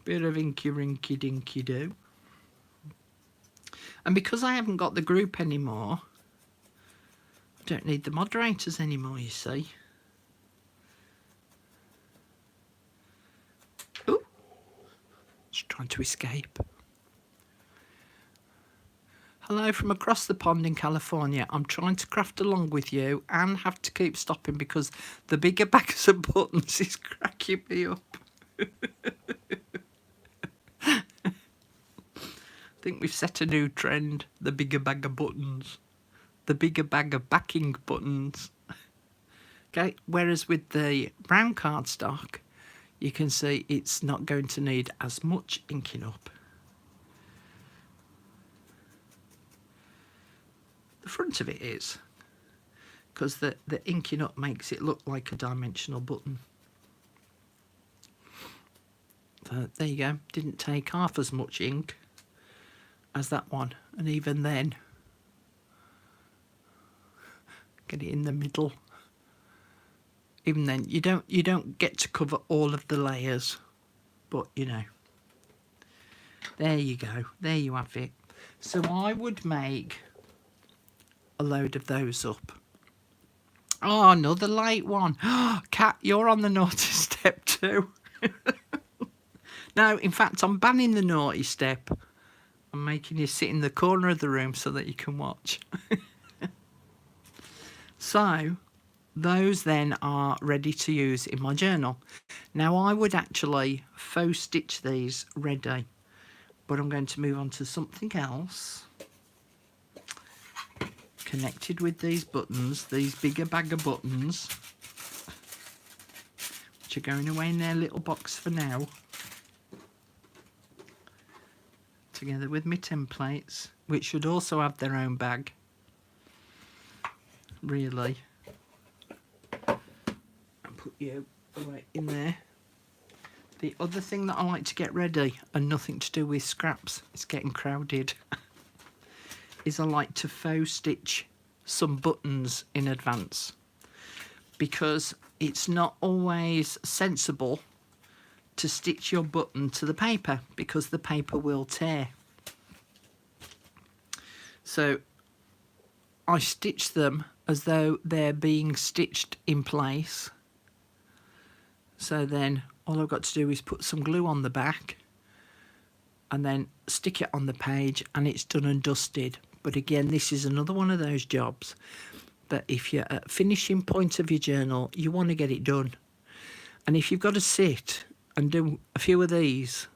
Bit of inky rinky dinky do. And because I haven't got the group anymore, I don't need the moderators anymore, you see. Ooh, just trying to escape. Hello from across the pond in California. I'm trying to craft along with you and have to keep stopping because the bigger bags of buttons is cracking me up. I think we've set a new trend. The bigger bag of buttons. The bigger bag of backing buttons. Okay, whereas with the brown cardstock, you can see it's not going to need as much inking up. The front of it is, because the inking up makes it look like a dimensional button. So there you go, didn't take half as much ink as that one, and even then, get it in the middle. Even then, you don't get to cover all of the layers, but you know, there you go, there you have it. So I would make a load of those up. Oh, another late one. Kat, you're on the naughty step too. No, in fact, I'm banning the naughty step. I'm making you sit in the corner of the room so that you can watch. So, those then are ready to use in my journal. Now, I would actually faux stitch these ready, but I'm going to move on to something else connected with these buttons, these bigger bag of buttons, which are going away in their little box for now, together with my templates, which should also have their own bag, really. And put you right in there. The other thing that I like to get ready, and nothing to do with scraps, it's getting crowded, is I like to faux stitch some buttons in advance, because it's not always sensible to stitch your button to the paper, because the paper will tear. So I stitch them as though they're being stitched in place. So then all I've got to do is put some glue on the back and then stick it on the page, and it's done and dusted. But again, this is another one of those jobs that if you're at finishing point of your journal, you want to get it done. And if you've got to sit and do a few of these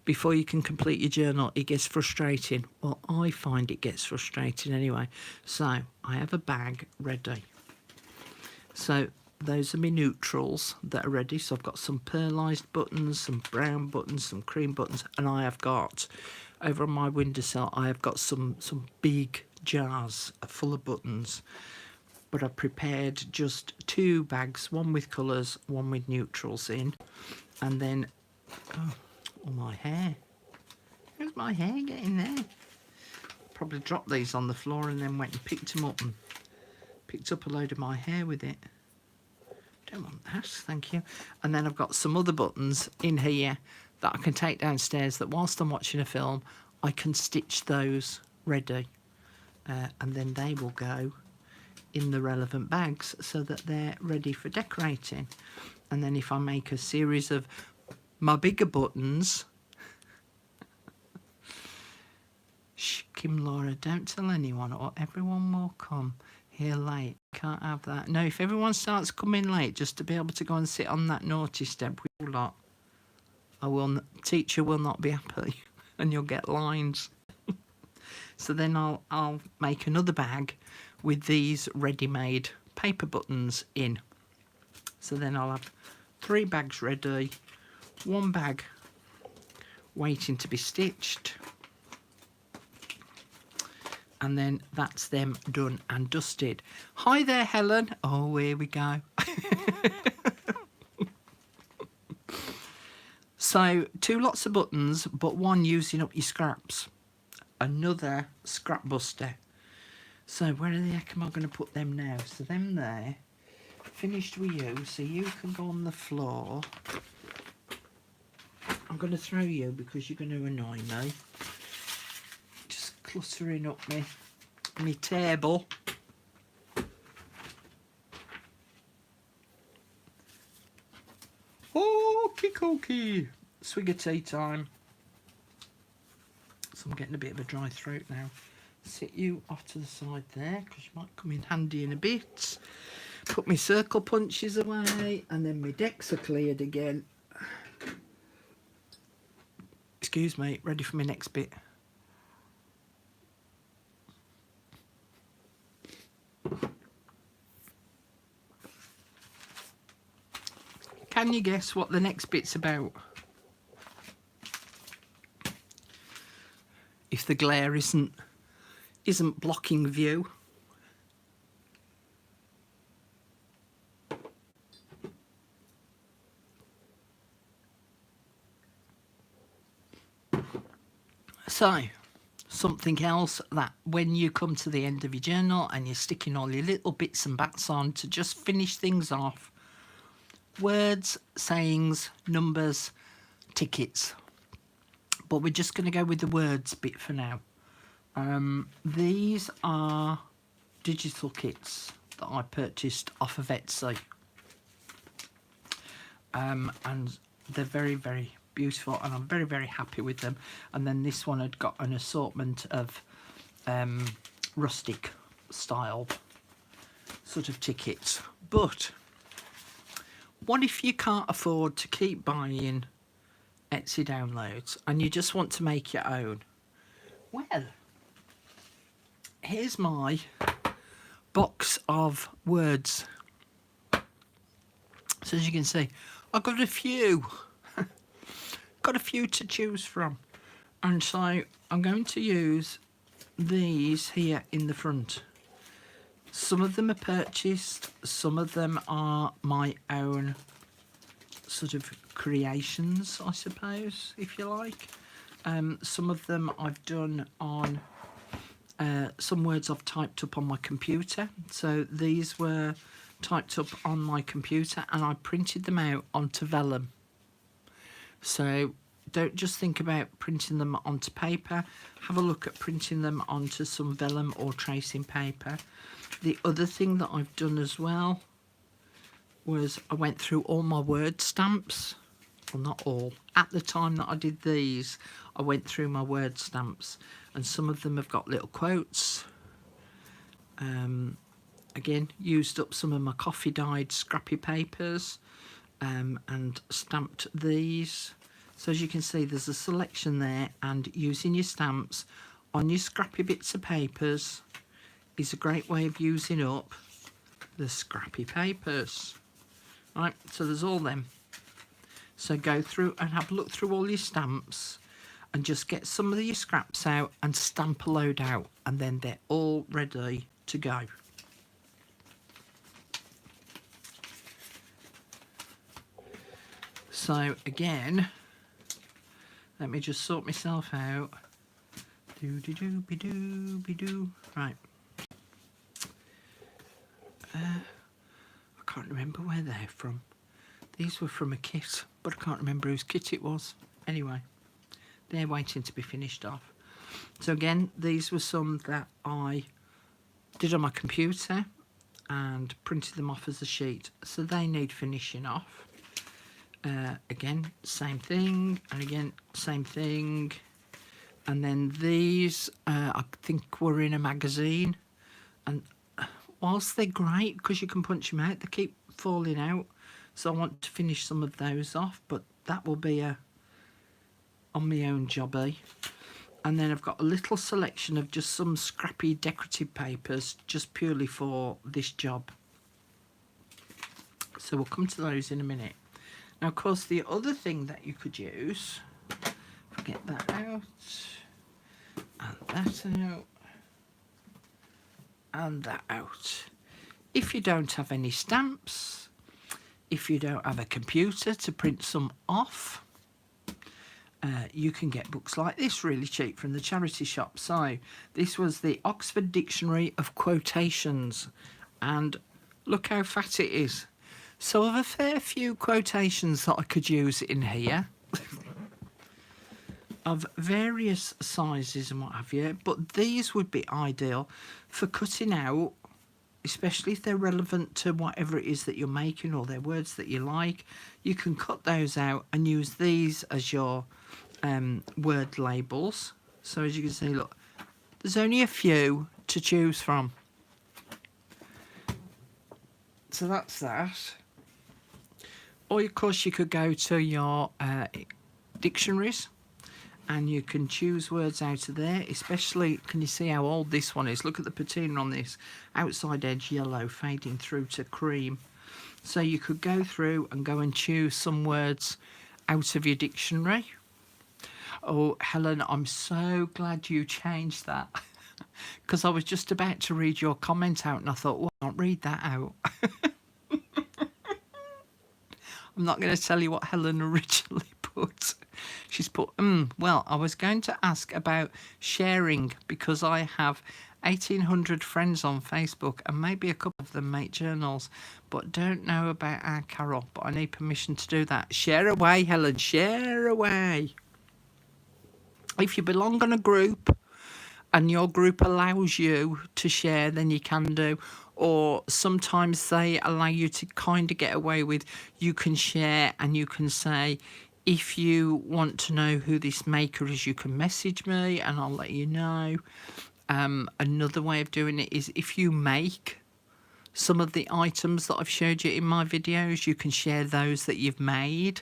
before you can complete your journal, it gets frustrating. Well, I find it gets frustrating anyway. So I have a bag ready. So those are my neutrals that are ready. So I've got some pearlised buttons, some brown buttons, some cream buttons, and I have got, over on my windowsill, I have got some big jars full of buttons. But I've prepared just 2 bags, one with colours, one with neutrals in. And then, oh, my hair. Where's my hair getting there? Probably dropped these on the floor and then went and picked them up and picked up a load of my hair with it. Don't want that, thank you. And then I've got some other buttons in here that I can take downstairs, that whilst I'm watching a film, I can stitch those ready. And then they will go in the relevant bags so that they're ready for decorating. And then if I make a series of my bigger buttons, shh, Kim Laura, don't tell anyone or everyone will come here late. Can't have that. No, if everyone starts coming late just to be able to go and sit on that naughty step with you lot, teacher will not be happy and you'll get lines. So then I'll make another bag with these ready-made paper buttons in. So then I'll have 3 bags ready, 1 bag waiting to be stitched, and then that's them done and dusted. Hi there, Helen. Oh, here we go. So 2 lots of buttons, but 1 using up your scraps. Another scrap buster. So where the heck am I going to put them now? So them there, finished with you, so you can go on the floor. I'm going to throw you because you're going to annoy me. Just cluttering up me table. Okie swig of tea time. So I'm getting a bit of a dry throat now. Sit you off to the side there because you might come in handy in a bit. Put my circle punches away, and then my decks are cleared again. Excuse me, ready for my next bit. can you guess what the next bit's about? If the glare isn't blocking view. So, something else that when you come to the end of your journal and you're sticking all your little bits and bats on to just finish things off, words, sayings, numbers, tickets. But we're just going to go with the words bit for now. These are digital kits that I purchased off of Etsy. And they're very, very beautiful, and I'm very, very happy with them. And then this one had got an assortment of rustic style sort of tickets. But what if you can't afford to keep buying Etsy downloads and you just want to make your own? Well, here's my box of words. So as you can see, I've got a few. Got a few to choose from. And so I'm going to use these here in the front. Some of them are purchased, some of them are my own sort of creations, I suppose, if you like. Some of them I've done on some words I've typed up on my computer. So these were typed up on my computer and I printed them out onto vellum. So don't just think about printing them onto paper. Have a look at printing them onto some vellum or tracing paper. The other thing that I've done as well was I went through all my word stamps. Well, not all. At the time that I did these, I went through my word stamps, and some of them have got little quotes. Again, used up some of my coffee dyed scrappy papers and stamped these. So as you can see, there's a selection there, and using your stamps on your scrappy bits of papers is a great way of using up the scrappy papers. Right, so there's all them. So go through and have a look through all your stamps and just get some of your scraps out and stamp a load out, and then they're all ready to go. So again, let me just sort myself out. Do-do-do-be-do-be-do. Right. I can't remember where they're from. These were from a kit, but I can't remember whose kit it was. Anyway, they're waiting to be finished off. So again, these were some that I did on my computer and printed them off as a sheet. So they need finishing off. Again, same thing, and again, same thing. And then these, I think were in a magazine. And whilst they're great, because you can punch them out, they keep falling out. So I want to finish some of those off, but that will be on my own jobby. And then I've got a little selection of just some scrappy decorative papers, just purely for this job. So we'll come to those in a minute. Now, of course, the other thing that you could use, if I get that out, and that out, and that out. If you don't have any stamps, if you don't have a computer to print some off, you can get books like this really cheap from the charity shop. So this was the Oxford Dictionary of Quotations, and look how fat it is. So I've a fair few quotations that I could use in here of various sizes and what have you, but these would be ideal for cutting out, especially if they're relevant to whatever it is that you're making or they're words that you like. You can cut those out and use these as your word labels. So as you can see, look, there's only a few to choose from. So that's that. Or of course you could go to your dictionaries and you can choose words out of there, especially, can you see how old this one is? Look at the patina on this, outside edge yellow fading through to cream. So you could go through and go and choose some words out of your dictionary. Oh, Helen, I'm so glad you changed that. Because I was just about to read your comment out and I thought, well, I can't read that out. I'm not going to tell you what Helen originally put. She's put, well, I was going to ask about sharing because I have 1,800 friends on Facebook and maybe a couple of them make journals, but don't know about our Carol, but I need permission to do that. Share away, Helen, share away. If you belong on a group and your group allows you to share, then you can do. Or sometimes they allow you to kind of get away with, you can share and you can say, if you want to know who this maker is, you can message me and I'll let you know. Another way of doing it is if you make some of the items that I've showed you in my videos, you can share those that you've made.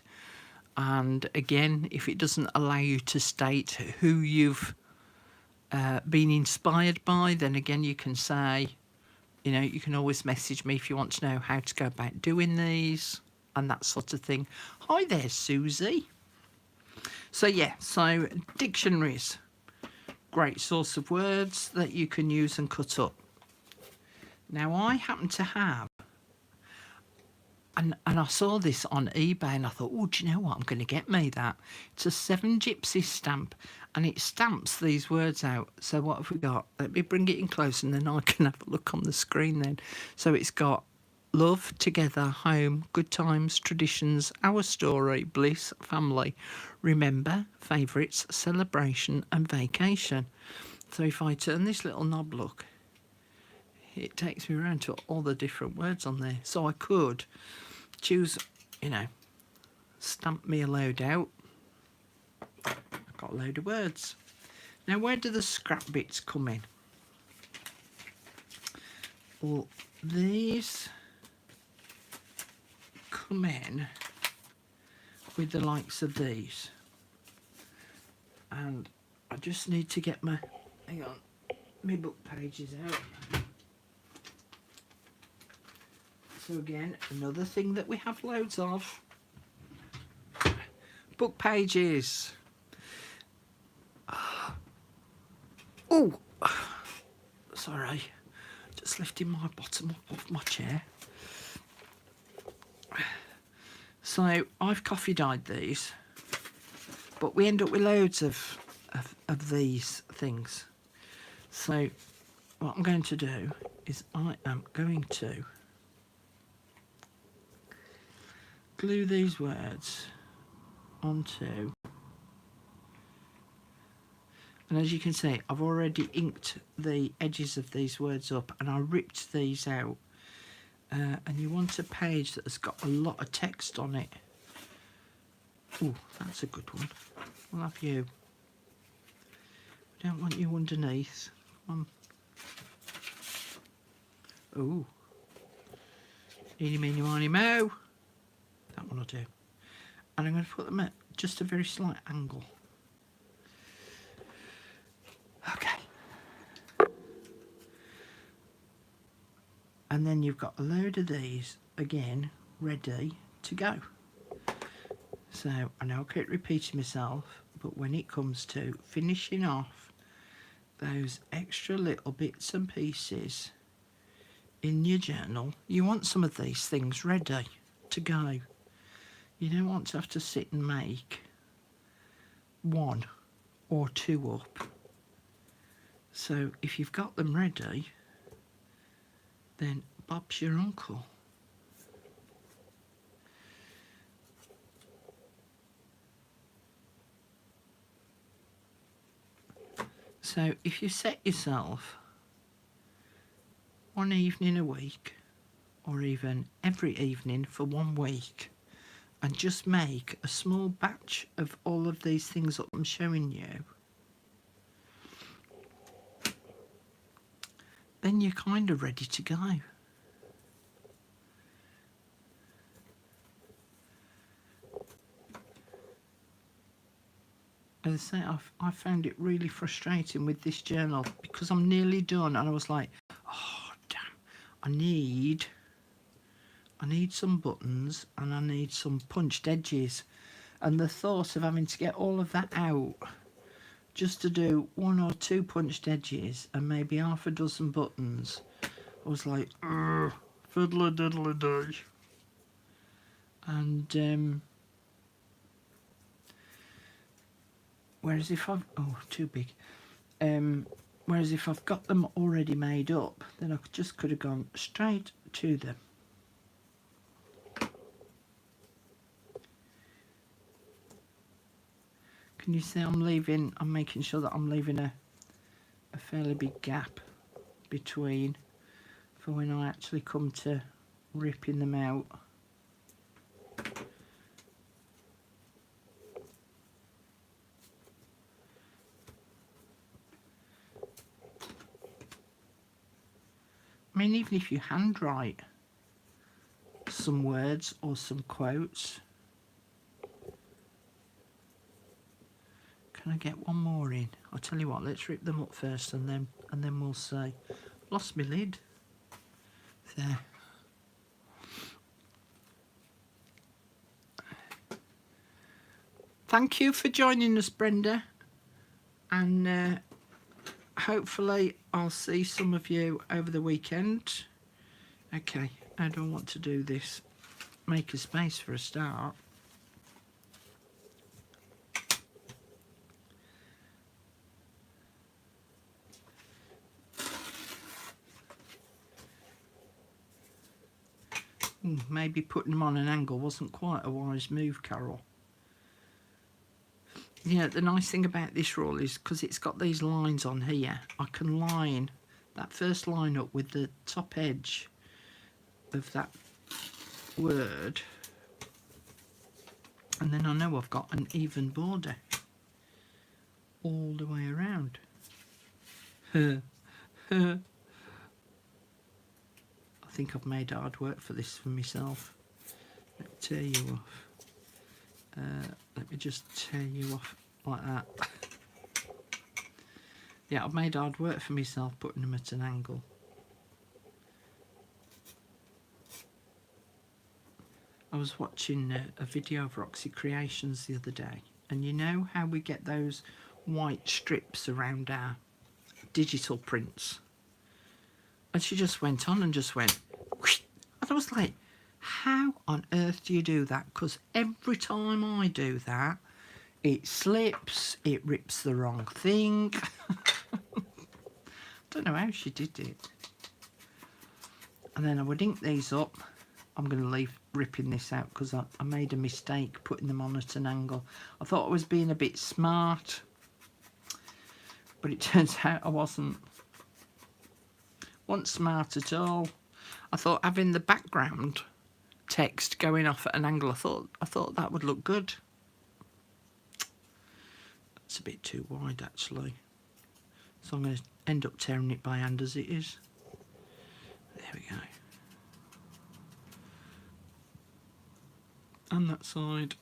And again, if it doesn't allow you to state who you've been inspired by, then again you can say, you know, you can always message me if you want to know how to go about doing these and that sort of thing. Hi there, Susie. So yeah, so dictionaries, great source of words that you can use and cut up. Now I happen to have, and I saw this on eBay and I thought, oh, do you know what, I'm going to get me that. It's a 7 Gypsy stamp and it stamps these words out. So what have we got? Let me bring it in close and then I can have a look on the screen then. So it's got love, together, home, good times, traditions, our story, bliss, family, remember, favourites, celebration and vacation. So if I turn this little knob, look, it takes me around to all the different words on there. So I could choose, you know, stamp me a load out. I've got a load of words. Now, where do the scrap bits come in? Well, these come in with the likes of these. And I just need to get my, hang on, my book pages out. So again, another thing that we have loads of. Book pages. Oh, sorry. Just lifting my bottom up off my chair. So I've coffee dyed these, but we end up with loads of these things. So what I'm going to do is I am going to glue these words onto, and as you can see, I've already inked the edges of these words up and I ripped these out. And you want a page that has got a lot of text on it. Oh, that's a good one. We'll have you. We don't want you underneath. Come on. Oh. Eeny, meeny, miny, moe. That one will do. And I'm going to put them at just a very slight angle. Okay. And then you've got a load of these, again, ready to go. So, I know I keep repeating myself, but when it comes to finishing off those extra little bits and pieces in your journal, you want some of these things ready to go. You don't want to have to sit and make 1 or 2 up. So if you've got them ready, then Bob's your uncle. So if you set yourself one evening a week, or even every evening for 1 week, and just make a small batch of all of these things that I'm showing you, then you're kind of ready to go. As I say, I found it really frustrating with this journal because I'm nearly done and I was like, oh damn, I need I need some buttons and I need some punched edges. And the thought of having to get all of that out just to do 1 or 2 punched edges and maybe half a dozen buttons, I was like, fiddly diddly day. And whereas if I've, oh, too big. Whereas if I've got them already made up, then I just could have gone straight to them. Can you see I'm making sure that I'm leaving a fairly big gap between for when I actually come to ripping them out. I mean, even if you handwrite some words or some quotes. Can I get one more in? I'll tell you what, let's rip them up first and then we'll see. Lost my lid. There. Thank you for joining us, Brenda, and hopefully I'll see some of you over the weekend. Okay, how do I want to do this? Make a space for a start. Maybe putting them on an angle wasn't quite a wise move, Carol. Yeah, the nice thing about this roll is because it's got these lines on here, I can line that first line up with the top edge of that word, and then I know I've got an even border all the way around. I think I've made hard work for this for myself. Let me tear you off. Let me just tear you off like that. Yeah, I've made hard work for myself putting them at an angle. I was watching a video of Roxy Creations the other day, and you know how we get those white strips around our digital prints? And she just went on and just went, whoosh, and I was like, how on earth do you do that? Because every time I do that, it slips, it rips the wrong thing. Don't know how she did it. And then I would ink these up. I'm going to leave ripping this out because I made a mistake putting them on at an angle. I thought I was being a bit smart, but it turns out I wasn't smart at all. I thought having the background text going off at an angle, I thought that would look good. It's a bit too wide actually, so I'm going to end up tearing it by hand as it is. There we go. And that side.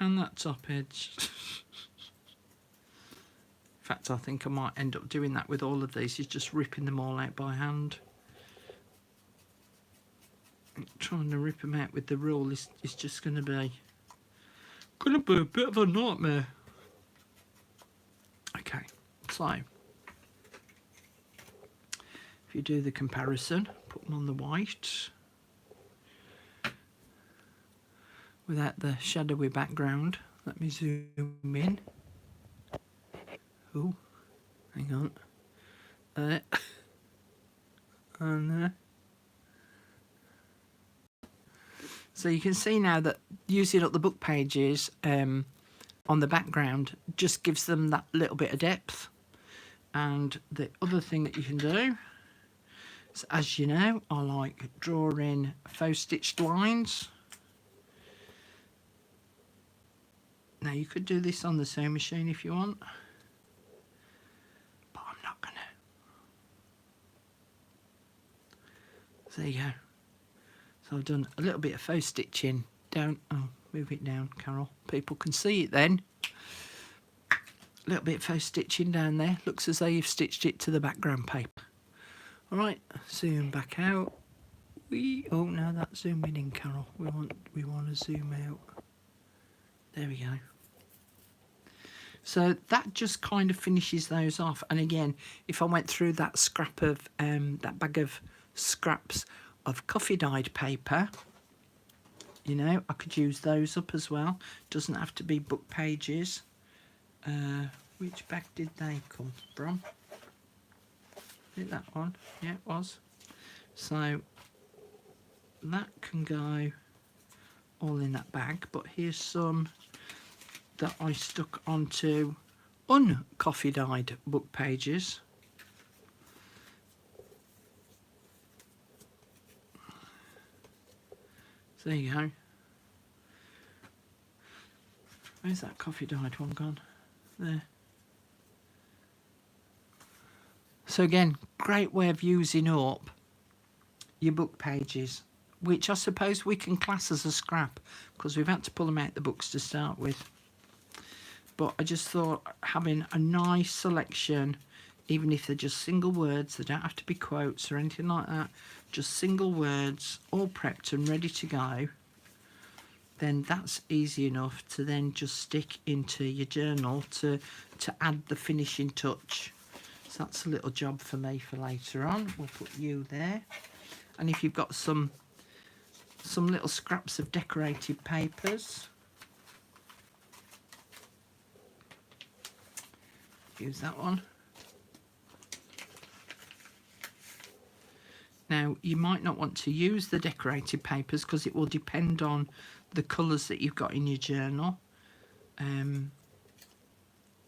And that top edge. In fact, I think I might end up doing that with all of these, is just ripping them all out by hand. Trying to rip them out with the rule is just going to be a bit of a nightmare. Okay, so if you do the comparison, put them on the white without the shadowy background. Let me zoom in. Oh, hang on. There. And there. So you can see now that using up the book pages on the background just gives them that little bit of depth. And the other thing that you can do is, as you know, I like drawing faux stitched lines. Now you could do this on the sewing machine if you want, but I'm not gonna. So there you go. So I've done a little bit of faux stitching down. Oh, move it down, Carol. People can see it then. A little bit of faux stitching down there. Looks as though you've stitched it to the background paper. All right, zoom back out. Oh no, that's zooming in, Carol. We want to zoom out. There we go. So that just kind of finishes those off. And again, if I went through that scrap of that bag of scraps of coffee dyed paper, you know, I could use those up as well. Doesn't have to be book pages. Which bag did they come from? Is it that one? Yeah, it was. So that can go all in that bag, but here's some that I stuck onto uncoffee dyed book pages. So there you go. Where's that coffee dyed one gone? There. So again, great way of using up your book pages, which I suppose we can class as a scrap because we've had to pull them out the books to start with. But I just thought having a nice selection, even if they're just single words, they don't have to be quotes or anything like that, just single words, all prepped and ready to go, then that's easy enough to then just stick into your journal to add the finishing touch. So that's a little job for me for later on. We'll put you there. And if you've got some little scraps of decorated papers, use that one. Now you might not want to use the decorated papers because it will depend on the colours that you've got in your journal,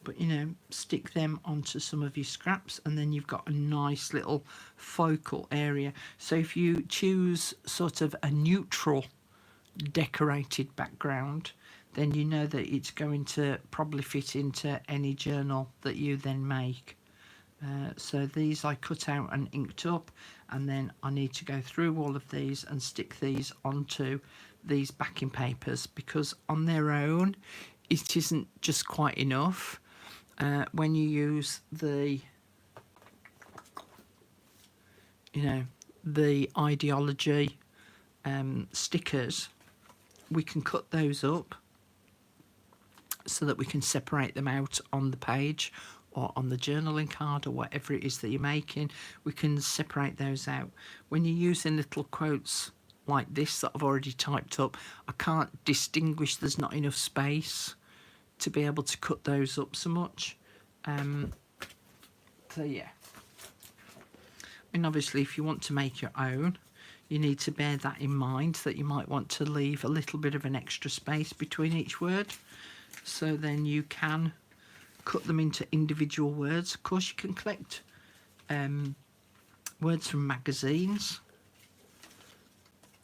but you know, stick them onto some of your scraps and then you've got a nice little focal area. So if you choose sort of a neutral decorated background, then you know that it's going to probably fit into any journal that you then make. So these I cut out and inked up, and then I need to go through all of these and stick these onto these backing papers, because on their own it isn't just quite enough. When you use the, you know, the ideology stickers, we can cut those up so that we can separate them out on the page or on the journaling card or whatever it is that you're making. We can separate those out. When you're using little quotes like this that I've already typed up, I can't distinguish, there's not enough space to be able to cut those up so much. So yeah, and obviously if you want to make your own, you need to bear that in mind, that you might want to leave a little bit of an extra space between each word, so then you can cut them into individual words. Of course you can collect words from magazines,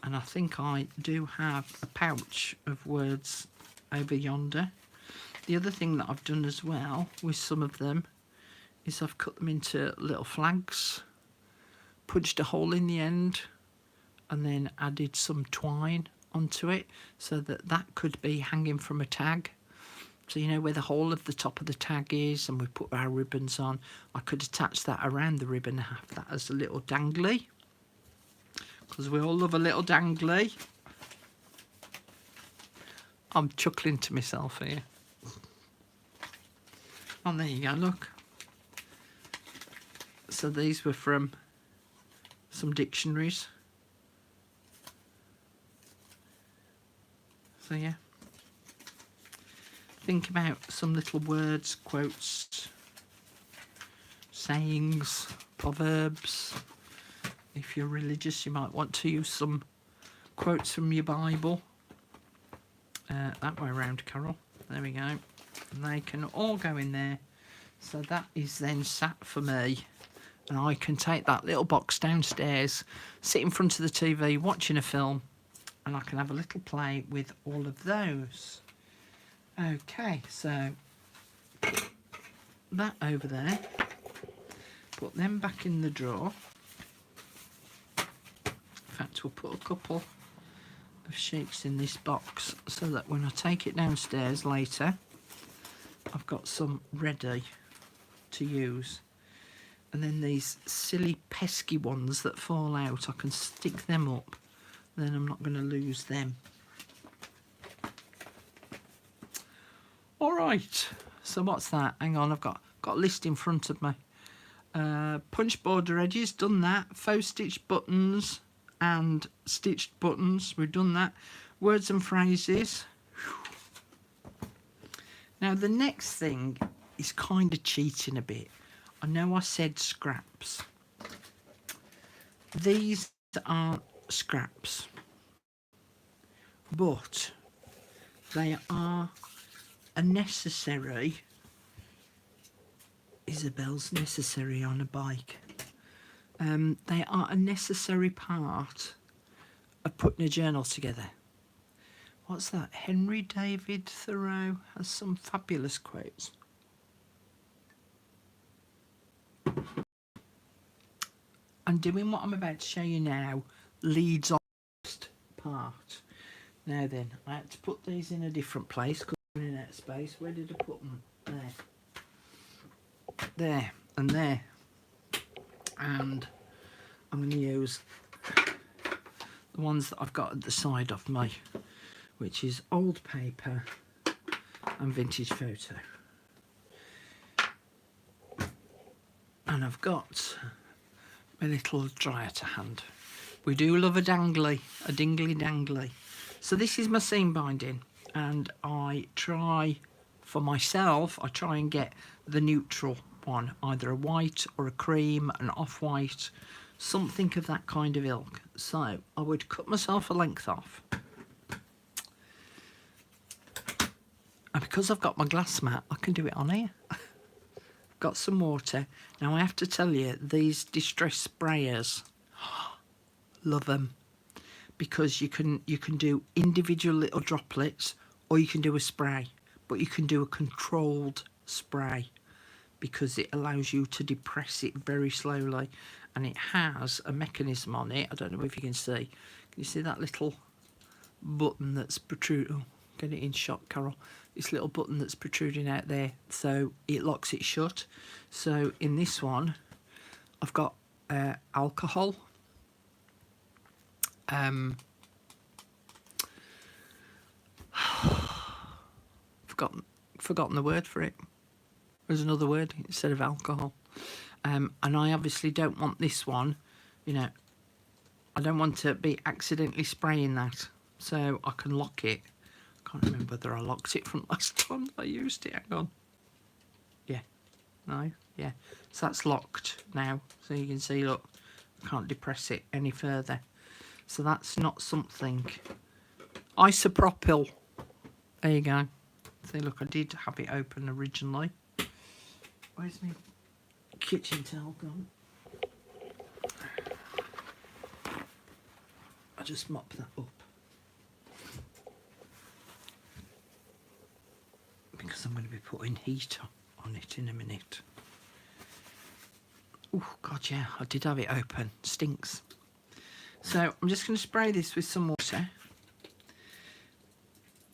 and I think I do have a pouch of words over yonder. The other thing that I've done as well with some of them is I've cut them into little flags, punched a hole in the end, and then added some twine onto it so that that could be hanging from a tag. So you know where the hole of the top of the tag is, and we put our ribbons on, I could attach that around the ribbon and have that as a little dangly, because we all love a little dangly. I'm chuckling to myself here. Oh, there you go, look. So these were from some dictionaries. So yeah, think about some little words, quotes, sayings, proverbs. If you're religious, you might want to use some quotes from your Bible. That way around, Carol. There we go. And they can all go in there. So that is then sat for me. And I can take that little box downstairs, sit in front of the TV watching a film, and I can have a little play with all of those. Okay, so that over there. Put them back in the drawer. In fact, we'll put a couple of sheets in this box so that when I take it downstairs later, I've got some ready to use. And then these silly pesky ones that fall out, I can stick them up. Then I'm not going to lose them. All right, so what's that? Hang on, I've got a list in front of me. Punch border edges, done that. Faux stitched buttons and stitched buttons, we've done that. Words and phrases. Now the next thing is kind of cheating a bit. I know I said scraps. These aren't scraps, but they are a necessary. Isabel's necessary on a bike. They are a necessary part of putting a journal together. What's that? Henry David Thoreau has some fabulous quotes. And doing what I'm about to show you now leads on to the part. Now then, I had to put these in a different place because I'm running out of space. Where did I put them? There. There and there. And I'm going to use the ones that I've got at the side of me, which is old paper and vintage photo. And I've got my little dryer to hand. We do love a dingly dangly. So this is my seam binding, and I try, for myself, I try and get the neutral one, either a white or a cream, an off-white, something of that kind of ilk. So I would cut myself a length off. And because I've got my glass mat, I can do it on here. Got some water. Now I have to tell you, these distress sprayers, love them, because you can do individual little droplets, or you can do a spray, but you can do a controlled spray because it allows you to depress it very slowly, and it has a mechanism on it. I don't know if you can see. Can you see that little button that's protruding? Oh, get it in shot, Carol. This little button that's protruding out there, so it locks it shut. So in this one, I've got alcohol. Forgotten the word for it. There's another word instead of alcohol. And I obviously don't want this one, you know, I don't want to be accidentally spraying that, so I can lock it. Can't remember whether I locked it from last time I used it. Hang on. Yeah. No. Yeah. So that's locked now. So you can see, look, I can't depress it any further. So that's not something. Isopropyl. There you go. See, look, I did have it open originally. Where's my kitchen towel gone? I just mop that up. Because I'm going to be putting heat on it in a minute. Oh, God, yeah, I did have it open. Stinks. So I'm just going to spray this with some water.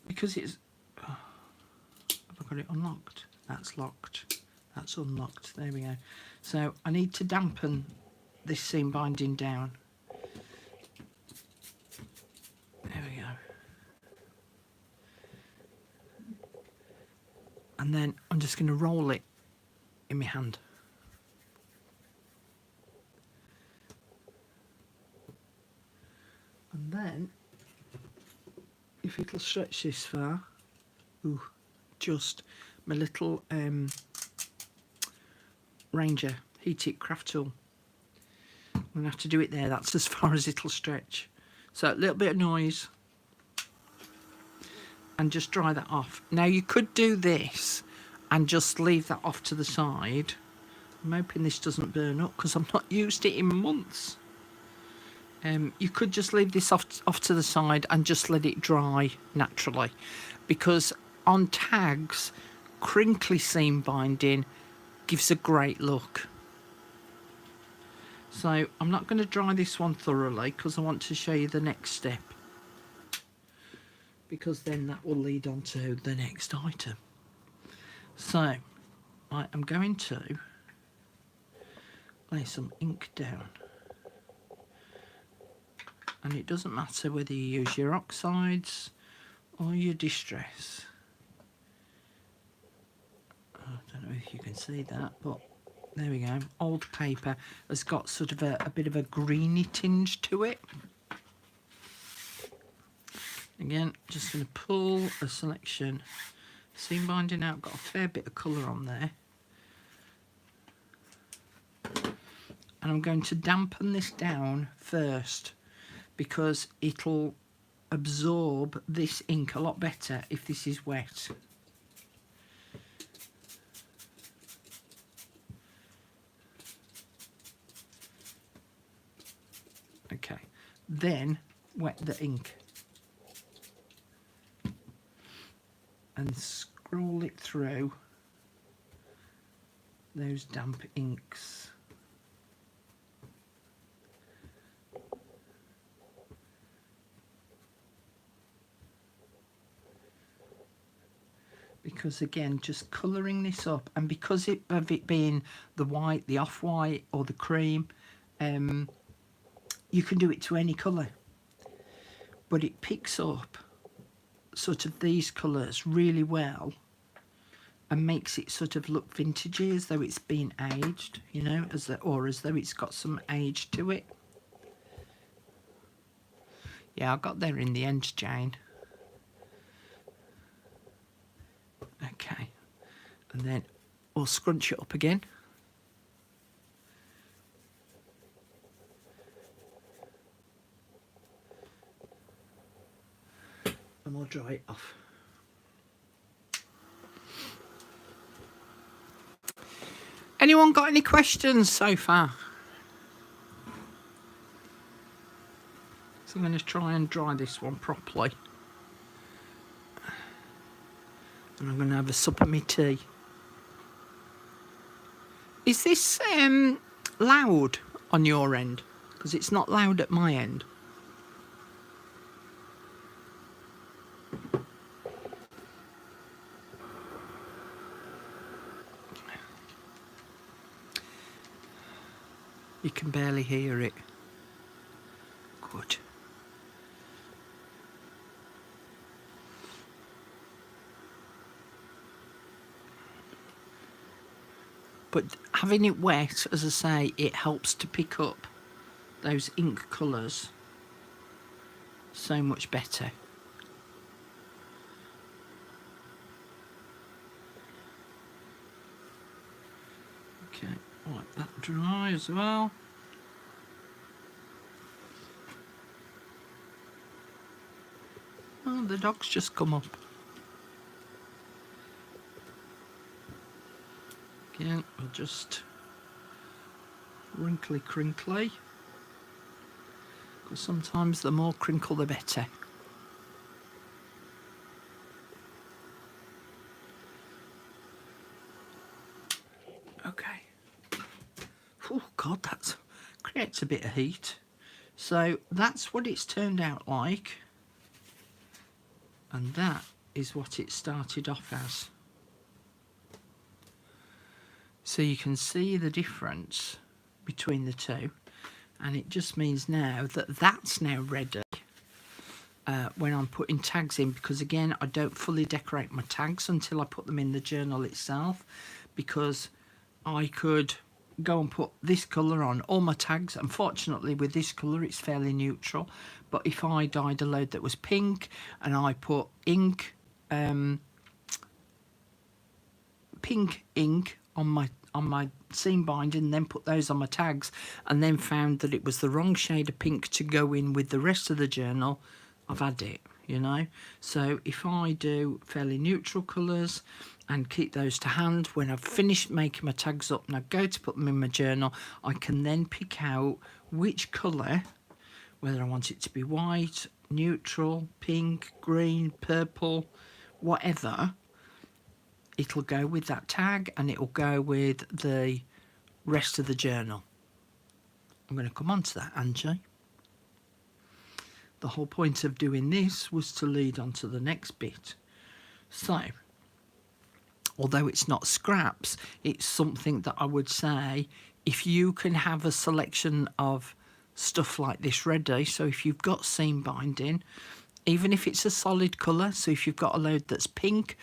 Because it's... Oh, have I got it unlocked? That's locked. That's unlocked. There we go. So I need to dampen this seam binding down. There we go. And then I'm just going to roll it in my hand. And then, if it'll stretch this far, ooh, just my little Ranger heat craft tool. I'm going to have to do it there. That's as far as it'll stretch. So a little bit of noise. And just dry that off. Now you could do this and just leave that off to the side. I'm hoping this doesn't burn up because I've not used it in months. You could just leave this off to the side and just let it dry naturally, because on tags, crinkly seam binding gives a great look. So I'm not going to dry this one thoroughly because I want to show you the next step, because then that will lead on to the next item. So I am going to lay some ink down, and it doesn't matter whether you use your oxides or your distress. I don't know if you can see that, but there we go. Old paper has got sort of a bit of a greeny tinge to it. Again, just going to pull a selection seam binding out. Got a fair bit of colour on there. And I'm going to dampen this down first, because it'll absorb this ink a lot better if this is wet. Okay, then wet the ink and scroll it through those damp inks. Because again, just colouring this up, and because of it being the white, the off-white or the cream, you can do it to any colour, but it picks up sort of these colours really well and makes it sort of look vintagey, as though it's been aged, you know, as though it's got some age to it. Yeah, I got there in the end, Jane. Okay, and then we'll scrunch it up again. And we'll dry it off. Anyone got any questions so far? So I'm going to try and dry this one properly. And I'm going to have a sup of my tea. Is this loud on your end? Because it's not loud at my end. You can barely hear it. Good. But having it wet, as I say, it helps to pick up those ink colours so much better. Okay, let that dry as well. Oh, the dog's just come up. Again, we'll just wrinkly crinkly, because sometimes the more crinkle the better. Okay. Oh God, that creates a bit of heat. So that's what it's turned out like, and that is what it started off as. So you can see the difference between the two, and it just means now that that's now ready when I'm putting tags in, because again, I don't fully decorate my tags until I put them in the journal itself, because I could go and put this colour on all my tags. Unfortunately, with this colour, it's fairly neutral, but if I dyed a load that was pink and I put ink, pink ink on my seam binding, then put those on my tags, and then found that it was the wrong shade of pink to go in with the rest of the journal, I've had it, you know. So if I do fairly neutral colours and keep those to hand, when I've finished making my tags up and I go to put them in my journal, I can then pick out which colour, whether I want it to be white, neutral, pink, green, purple, whatever, it'll go with that tag and it'll go with the rest of the journal. I'm going to come on to that, Angie. The whole point of doing this was to lead on to the next bit. So although it's not scraps, it's something that I would say, if you can have a selection of stuff like this ready, so if you've got seam binding, even if it's a solid colour, so if you've got a load that's pink,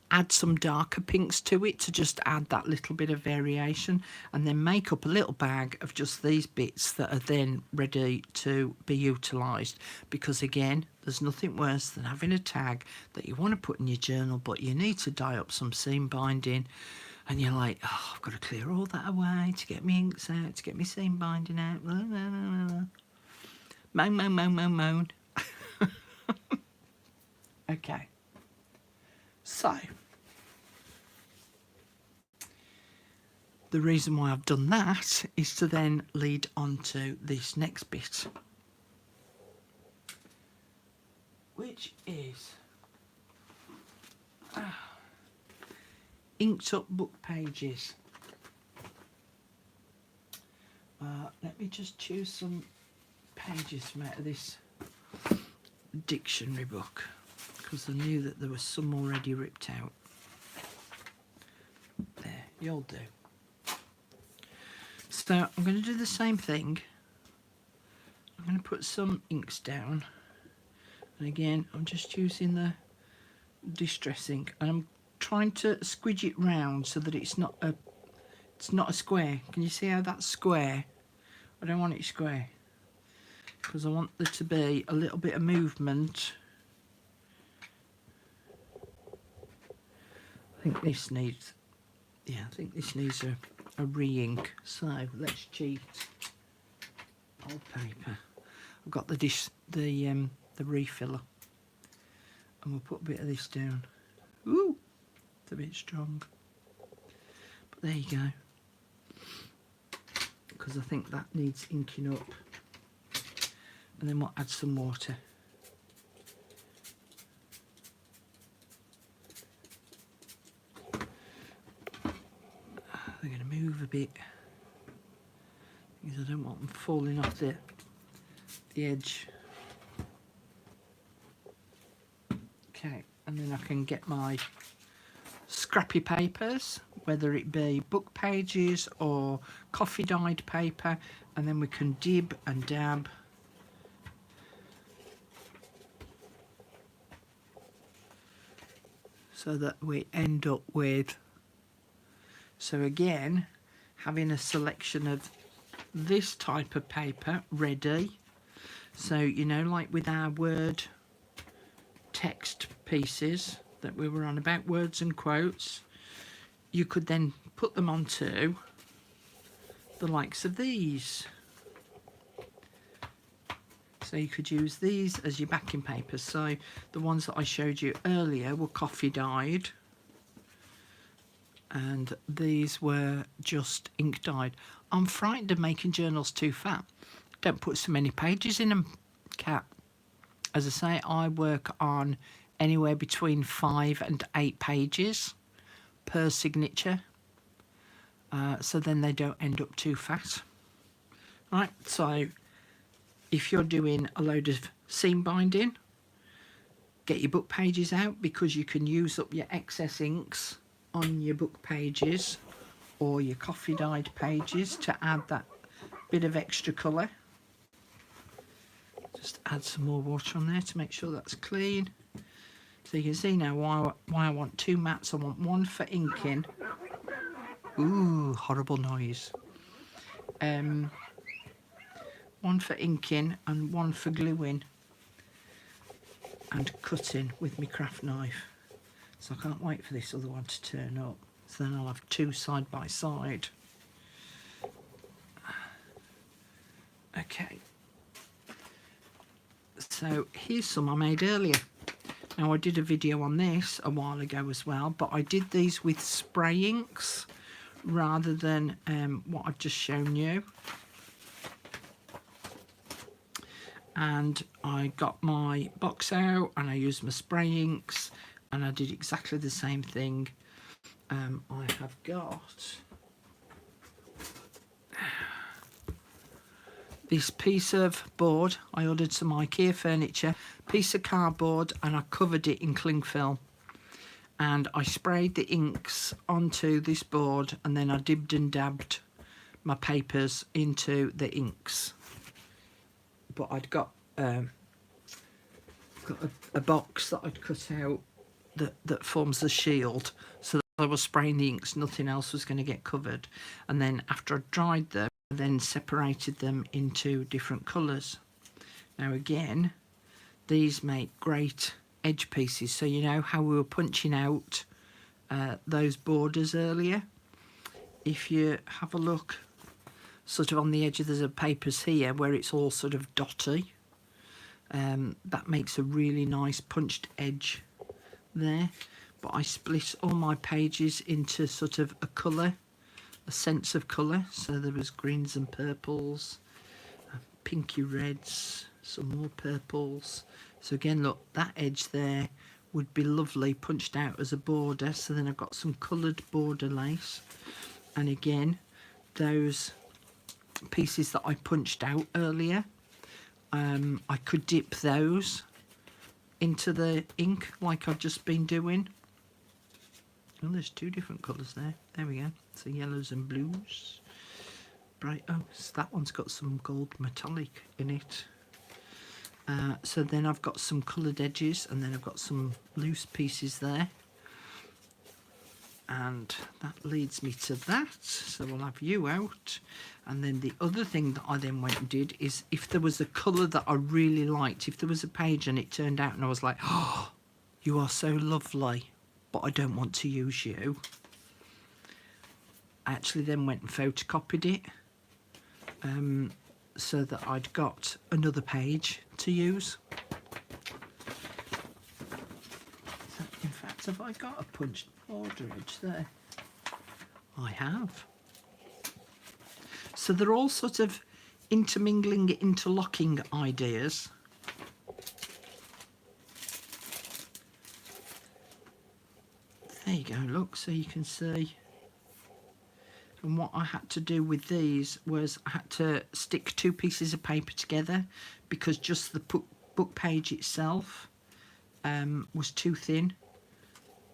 add some darker pinks to it to just add that little bit of variation, and then make up a little bag of just these bits that are then ready to be utilised. Because again, there's nothing worse than having a tag that you want to put in your journal, but you need to dye up some seam binding, and you're like, oh, I've got to clear all that away to get me inks out, to get me seam binding out. Moan, moan, moan, moan, moan. Okay. So, the reason why I've done that is to then lead on to this next bit, which is inked up book pages. Let me just choose some pages from out of this dictionary book, because I knew that there was some already ripped out. There, you'll do. So I'm going to do the same thing. I'm going to put some inks down, and again I'm just using the distress ink, and I'm trying to squidge it round so that it's not a square. Can you see how that's square? I don't want it square, because I want there to be a little bit of movement. I think this needs, yeah, I think this needs a re-ink. So let's cheat. Old paper. I've got the refiller, and we'll put a bit of this down. Ooh, it's a bit strong, but there you go. Because I think that needs inking up, and then we'll add some water. They're going to move a bit because I don't want them falling off the edge. Okay, and then I can get my scrappy papers, whether it be book pages or coffee dyed paper, and then we can dib and dab. So that we end up with, so again, having a selection of this type of paper ready. So, you know, like with our word text pieces that we were on about, words and quotes, you could then put them onto the likes of these. So you could use these as your backing papers. So the ones that I showed you earlier were coffee dyed, and these were just ink dyed. I'm frightened of making journals too fat. Don't put so many pages in them, Cat. As I say, I work on anywhere between 5 and 8 pages per signature, so then they don't end up too fat. Right, so if you're doing a load of seam binding, get your book pages out, because you can use up your excess inks on your book pages or your coffee dyed pages to add that bit of extra colour. Just add some more water on there to make sure that's clean. So you can see now why I want 2 mats. I want one for inking. Ooh, horrible noise. One for inking and one for gluing and cutting with my craft knife. So I can't wait for this other one to turn up. So then I'll have 2 side by side. Okay. So here's some I made earlier. Now I did a video on this a while ago as well, but I did these with spray inks rather than what I've just shown you. And I got my box out and I used my spray inks and I did exactly the same thing. I have got this piece of board. I ordered some IKEA furniture, piece of cardboard, and I covered it in cling film. and I sprayed the inks onto this board, and then I dibbed and dabbed my papers into the inks. But I'd got a box that I'd cut out that forms the shield, so that I was spraying the inks, nothing else was going to get covered. And then after I dried them, I then separated them into different colours. Now again, these make great edge pieces. So you know how we were punching out those borders earlier? If you have a look sort of on the edge of the papers here where it's all sort of dotty, that makes a really nice punched edge there. But I split all my pages into sort of a colour, a sense of colour. So there was greens and purples, pinky reds, some more purples. So again, look, that edge there would be lovely punched out as a border. So then I've got some coloured border lace, and again those pieces that I punched out earlier, I could dip those into the ink like I've just been doing. Oh, there's two different colours there. There we go. So yellows and blues. Bright. Oh, so that one's got some gold metallic in it. So then I've got some coloured edges, and then I've got some loose pieces there. And that leads me to that. So we'll have you out. And then the other thing that I then went and did is, if there was a colour that I really liked, if there was a page and it turned out and I was like, oh, you are so lovely, but I don't want to use you, I actually then went and photocopied it, so that I'd got another page to use. In fact, have I got a punched border edge there? I have. So they're all sort of intermingling, interlocking ideas. There you go, look, so you can see. And what I had to do with these was I had to stick two pieces of paper together, because just the book page itself was too thin.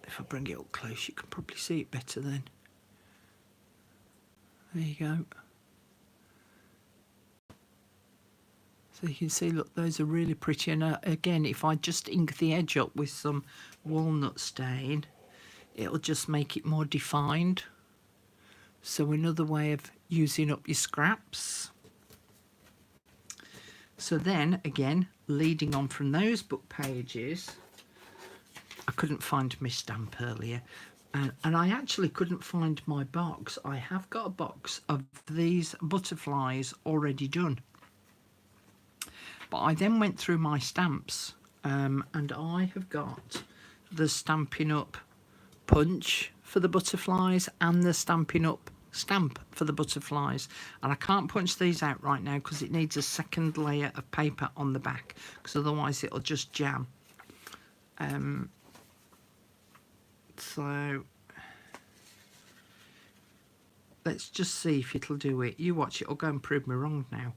If I bring it up close, you can probably see it better then. There you go. So you can see, look, those are really pretty. And again, if I just ink the edge up with some walnut stain, it'll just make it more defined. So another way of using up your scraps. So then, again, leading on from those book pages, I couldn't find my stamp earlier. And I actually couldn't find my box. I have got a box of these butterflies already done. But I then went through my stamps, and I have got the Stampin' Up! Punch for the butterflies and the Stampin' Up! Stamp for the butterflies. And I can't punch these out right now because it needs a second layer of paper on the back, because otherwise it'll just jam. So let's just see if it'll do it. You watch, it'll go and prove me wrong now.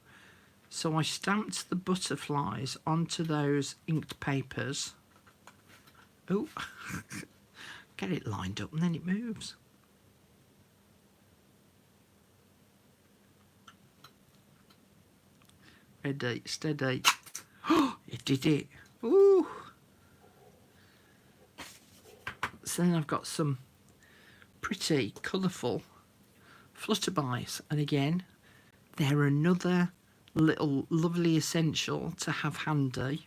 So I stamped the butterflies onto those inked papers. Oh, get it lined up and then it moves. Ready, steady. Oh, it did it. Ooh. So then I've got some pretty colourful flutterbys, and again, they're another little lovely essential to have handy.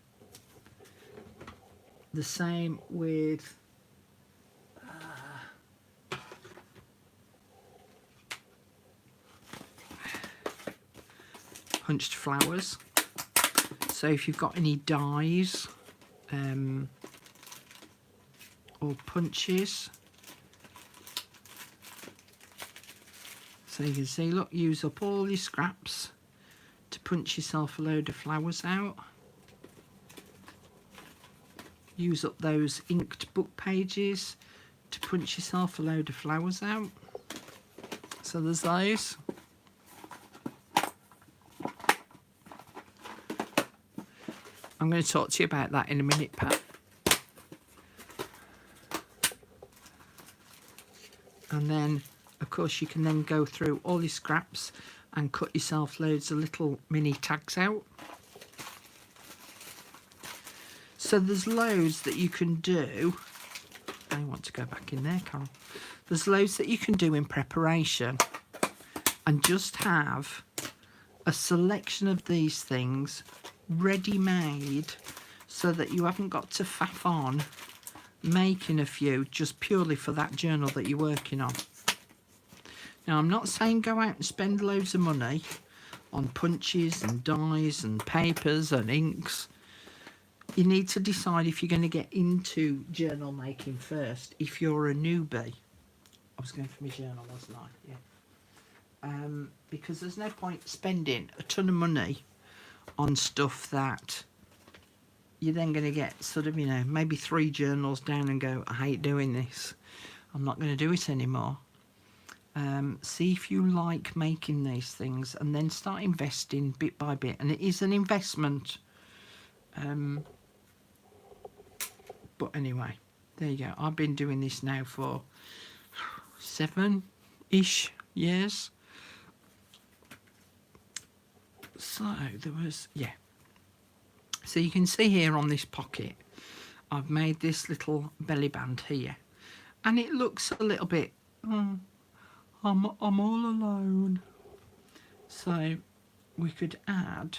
The same with punched flowers. So if you've got any dies or punches, so you can see, look, use up all your scraps to punch yourself a load of flowers out. Use up those inked book pages to punch yourself a load of flowers out. So there's those. I'm going to talk to you about that in a minute, Pat. And then, of course, you can then go through all your scraps and cut yourself loads of little mini tags out. So there's loads that you can do. I want to go back in there, Carol. There's loads that you can do in preparation, and just have a selection of these things ready-made so that you haven't got to faff on making a few just purely for that journal that you're working on. Now, I'm not saying go out and spend loads of money on punches and dies and papers and inks. You need to decide if you're going to get into journal making first, if you're a newbie. I was going for my journal, wasn't I? Yeah. Because there's no point spending a ton of money on stuff that you're then going to get sort of, you know, maybe 3 journals down and go, I hate doing this. I'm not going to do it anymore. See if you like making these things, and then start investing bit by bit. And it is an investment. But anyway, there you go. I've been doing this now for 7-ish years. So there was, yeah. So you can see here on this pocket, I've made this little belly band here. And it looks a little bit, I'm all alone. So we could add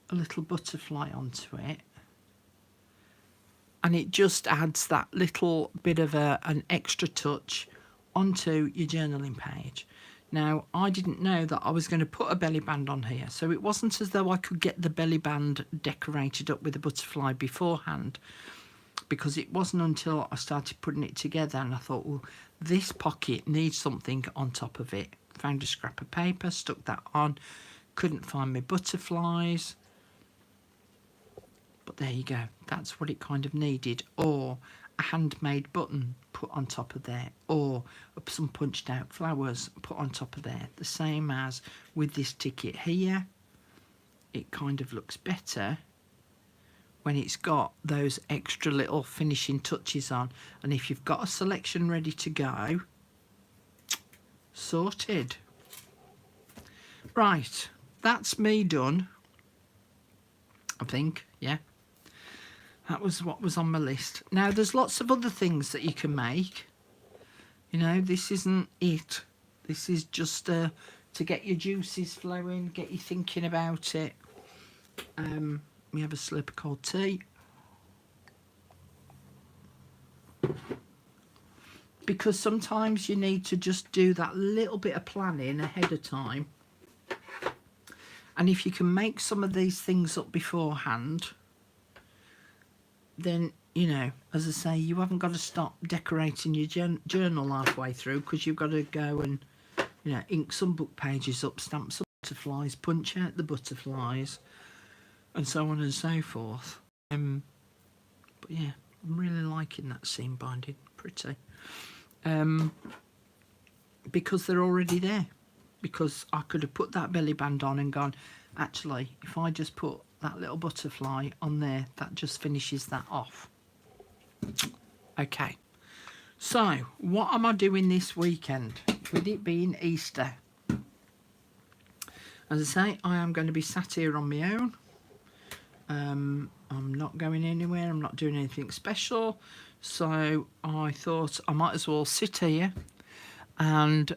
a little butterfly onto it. And it just adds that little bit of an extra touch onto your journaling page. Now, I didn't know that I was going to put a belly band on here, so it wasn't as though I could get the belly band decorated up with a butterfly beforehand, because it wasn't until I started putting it together and I thought, well, this pocket needs something on top of it. Found a scrap of paper, stuck that on, couldn't find my butterflies. But there you go, that's what it kind of needed. Or a handmade button put on top of there, or some punched out flowers put on top of there. The same as with this ticket here, it kind of looks better when it's got those extra little finishing touches on. And if you've got a selection ready to go, sorted. Right, that's me done, I think. Yeah, that was what was on my list. Now, there's lots of other things that you can make. You know, this isn't it. This is just to get your juices flowing, get you thinking about it. We have a slurp of cold tea. Because sometimes you need to just do that little bit of planning ahead of time. And if you can make some of these things up beforehand, then, you know, as I say, you haven't got to stop decorating your journal halfway through, because you've got to go and, you know, ink some book pages up, stamp some butterflies, punch out the butterflies, and so on and so forth. But yeah, I'm really liking that seam binding. Pretty. Because they're already there. Because I could have put that belly band on and gone, actually, if I just put that little butterfly on there, that just finishes that off. Okay, so what am I doing this weekend, with it being Easter? As I say, I am going to be sat here on my own. I'm not going anywhere, I'm not doing anything special, so I thought I might as well sit here and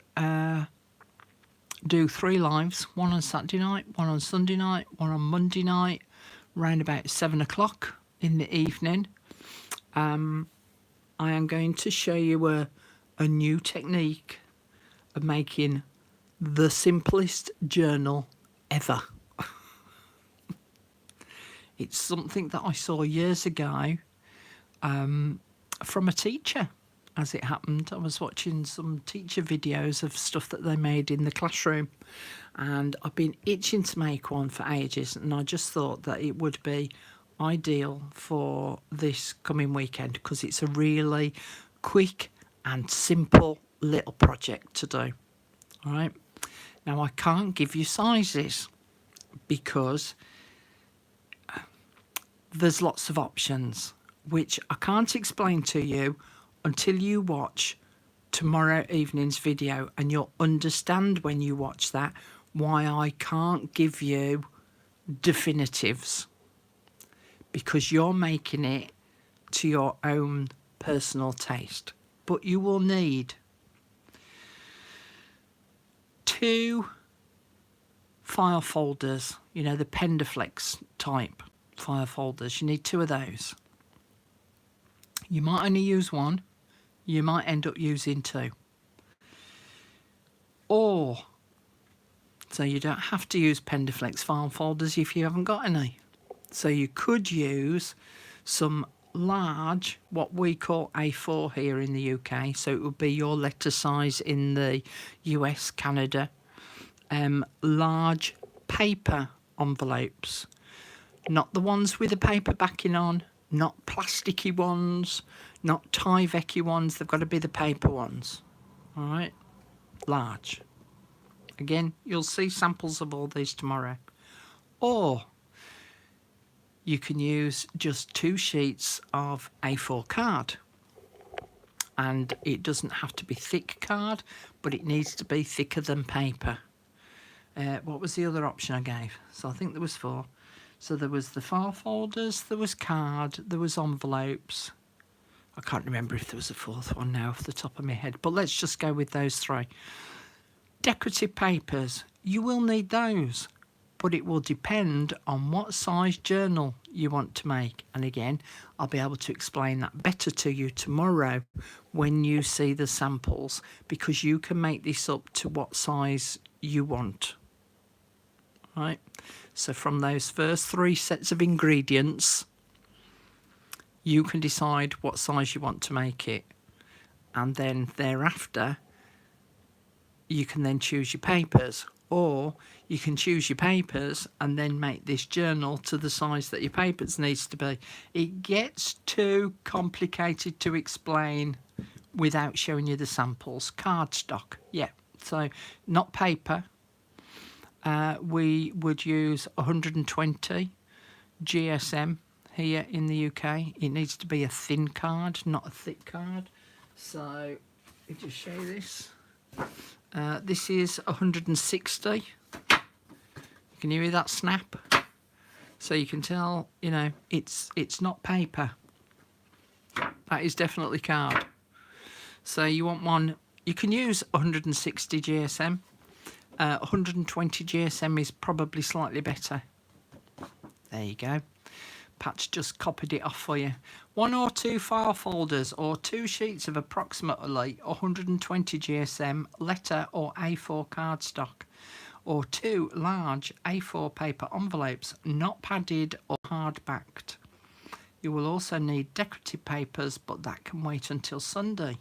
do 3 lives, one on Saturday night, one on Sunday night, one on Monday night, round about 7 o'clock in the evening. I am going to show you a new technique of making the simplest journal ever. It's something that I saw years ago from a teacher. As it happened, I was watching some teacher videos of stuff that they made in the classroom, and I've been itching to make one for ages, and I just thought that it would be ideal for this coming weekend, because it's a really quick and simple little project to do. All right, now I can't give you sizes because there's lots of options which I can't explain to you until you watch tomorrow evening's video, and you'll understand when you watch that why I can't give you definitives, because you're making it to your own personal taste. But you will need 2 file folders, you know, the Pendaflex type file folders. You need 2 of those. You might only use 1, you might end up using 2. Or, so you don't have to use Pendaflex file folders if you haven't got any. So you could use some large, what we call A4 here in the UK, so it would be your letter size in the US, Canada, large paper envelopes, not the ones with the paper backing on, not plasticky ones, not Tyvek ones. They've got to be the paper ones. All right, large. Again, you'll see samples of all these tomorrow. Or you can use just 2 sheets of A4 card, and it doesn't have to be thick card, but it needs to be thicker than paper. What was the other option I gave? So I think there was 4. So there was the file folders, there was card, there was envelopes. I can't remember if there was a 4th one now off the top of my head, but let's just go with those 3. Decorative papers, you will need those, but it will depend on what size journal you want to make. And again, I'll be able to explain that better to you tomorrow when you see the samples, because you can make this up to what size you want. Right, so from those first 3 sets of ingredients, you can decide what size you want to make it, and then thereafter you can then choose your papers, or you can choose your papers and then make this journal to the size that your papers needs to be. It gets too complicated to explain without showing you the samples. Cardstock, yeah, so not paper. We would use 120 GSM here in the UK. It needs to be a thin card, not a thick card. So let me just show you this. This is 160. You can hear that snap. So you can tell, you know, it's not paper. That is definitely card. So you want one, you can use 160 GSM. 120 GSM is probably slightly better. There you go. Pat's just copied it off for you. 1 or 2 file folders or 2 sheets of approximately 120 GSM letter or A4 cardstock, or 2 large A4 paper envelopes, not padded or hard backed. You will also need decorative papers, but that can wait until Sunday.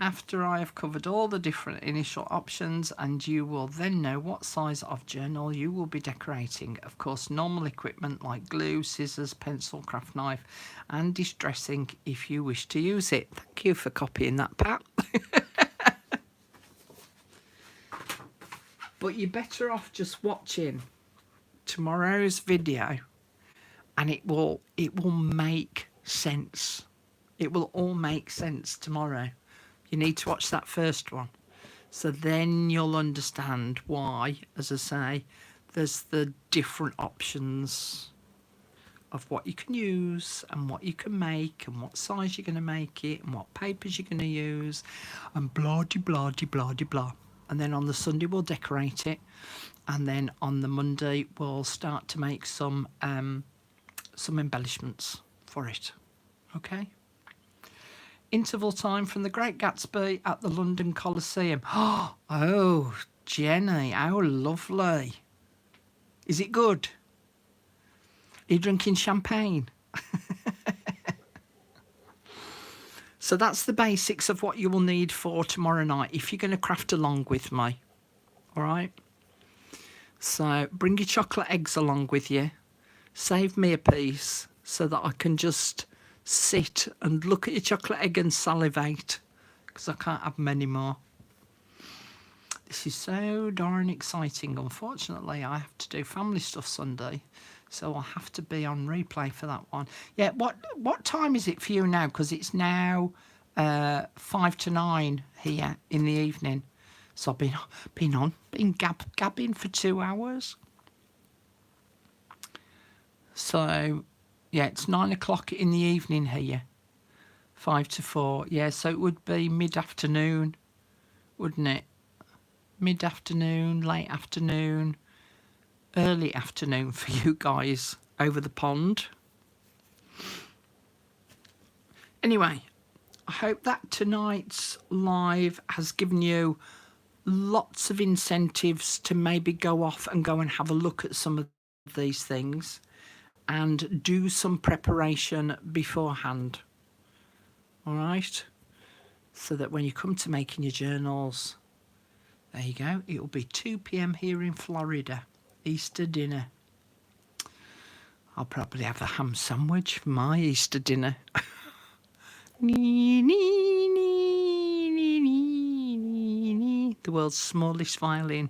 After I have covered all the different initial options, and you will then know what size of journal you will be decorating. Of course, normal equipment like glue, scissors, pencil, craft knife and distressing if you wish to use it. Thank you for copying that, Pat. But you're better off just watching tomorrow's video, and it will make sense. It will all make sense tomorrow. You need to watch that first one, so then you'll understand why, as I say, there's the different options of what you can use and what you can make and what size you're going to make it and what papers you're going to use and blah de blah de blah de blah. And then on the Sunday we'll decorate it, and then on the Monday we'll start to make some embellishments for it. Okay. Interval time from The Great Gatsby at the London Coliseum. Oh, Jenny, how lovely. Is it good? Are you drinking champagne? So that's the basics of what you will need for tomorrow night if you're going to craft along with me. All right? So bring your chocolate eggs along with you. Save me a piece so that I can just sit and look at your chocolate egg and salivate, because I can't have many more. This is so darn exciting. Unfortunately, I have to do family stuff Sunday, so I'll have to be on replay for that one. Yeah, what time is it for you now? Because it's now 5 to 9 here in the evening. So I've been gabbing for 2 hours. So yeah, it's 9 o'clock in the evening here. 5 to 4. Yeah, so it would be mid-afternoon, wouldn't it? Mid-afternoon, late afternoon, early afternoon for you guys over the pond. Anyway, I hope that tonight's live has given you lots of incentives to maybe go off and go and have a look at some of these things and do some preparation beforehand. All right? So that when you come to making your journals, there you go. It will be 2 p.m. here in Florida. Easter dinner. I'll probably have a ham sandwich for my Easter dinner. Nee, nee, nee, nee, nee, nee, nee. The world's smallest violin.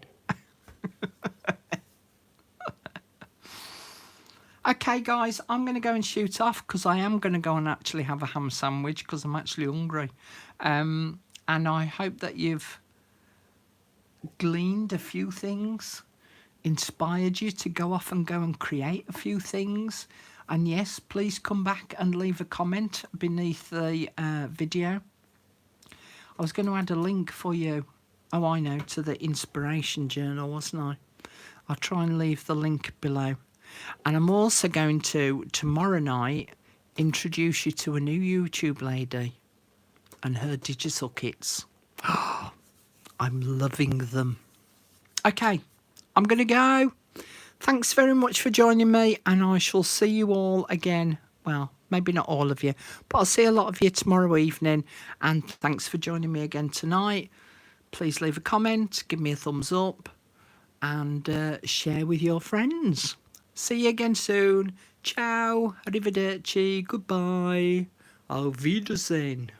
Okay, guys, I'm going to go and shoot off because I am going to go and actually have a ham sandwich because I'm actually hungry. And I hope that you've gleaned a few things, inspired you to go off and go and create a few things. And yes, please come back and leave a comment beneath the video. I was going to add a link for you. Oh, I know, to the inspiration journal, wasn't I? I'll try and leave the link below. And I'm also going to, tomorrow night, introduce you to a new YouTube lady and her digital kits. I'm loving them. Okay, I'm going to go. Thanks very much for joining me, and I shall see you all again. Well, maybe not all of you, but I'll see a lot of you tomorrow evening. And thanks for joining me again tonight. Please leave a comment, give me a thumbs up, and share with your friends. See you again soon. Ciao, arrivederci, goodbye, auf Wiedersehen.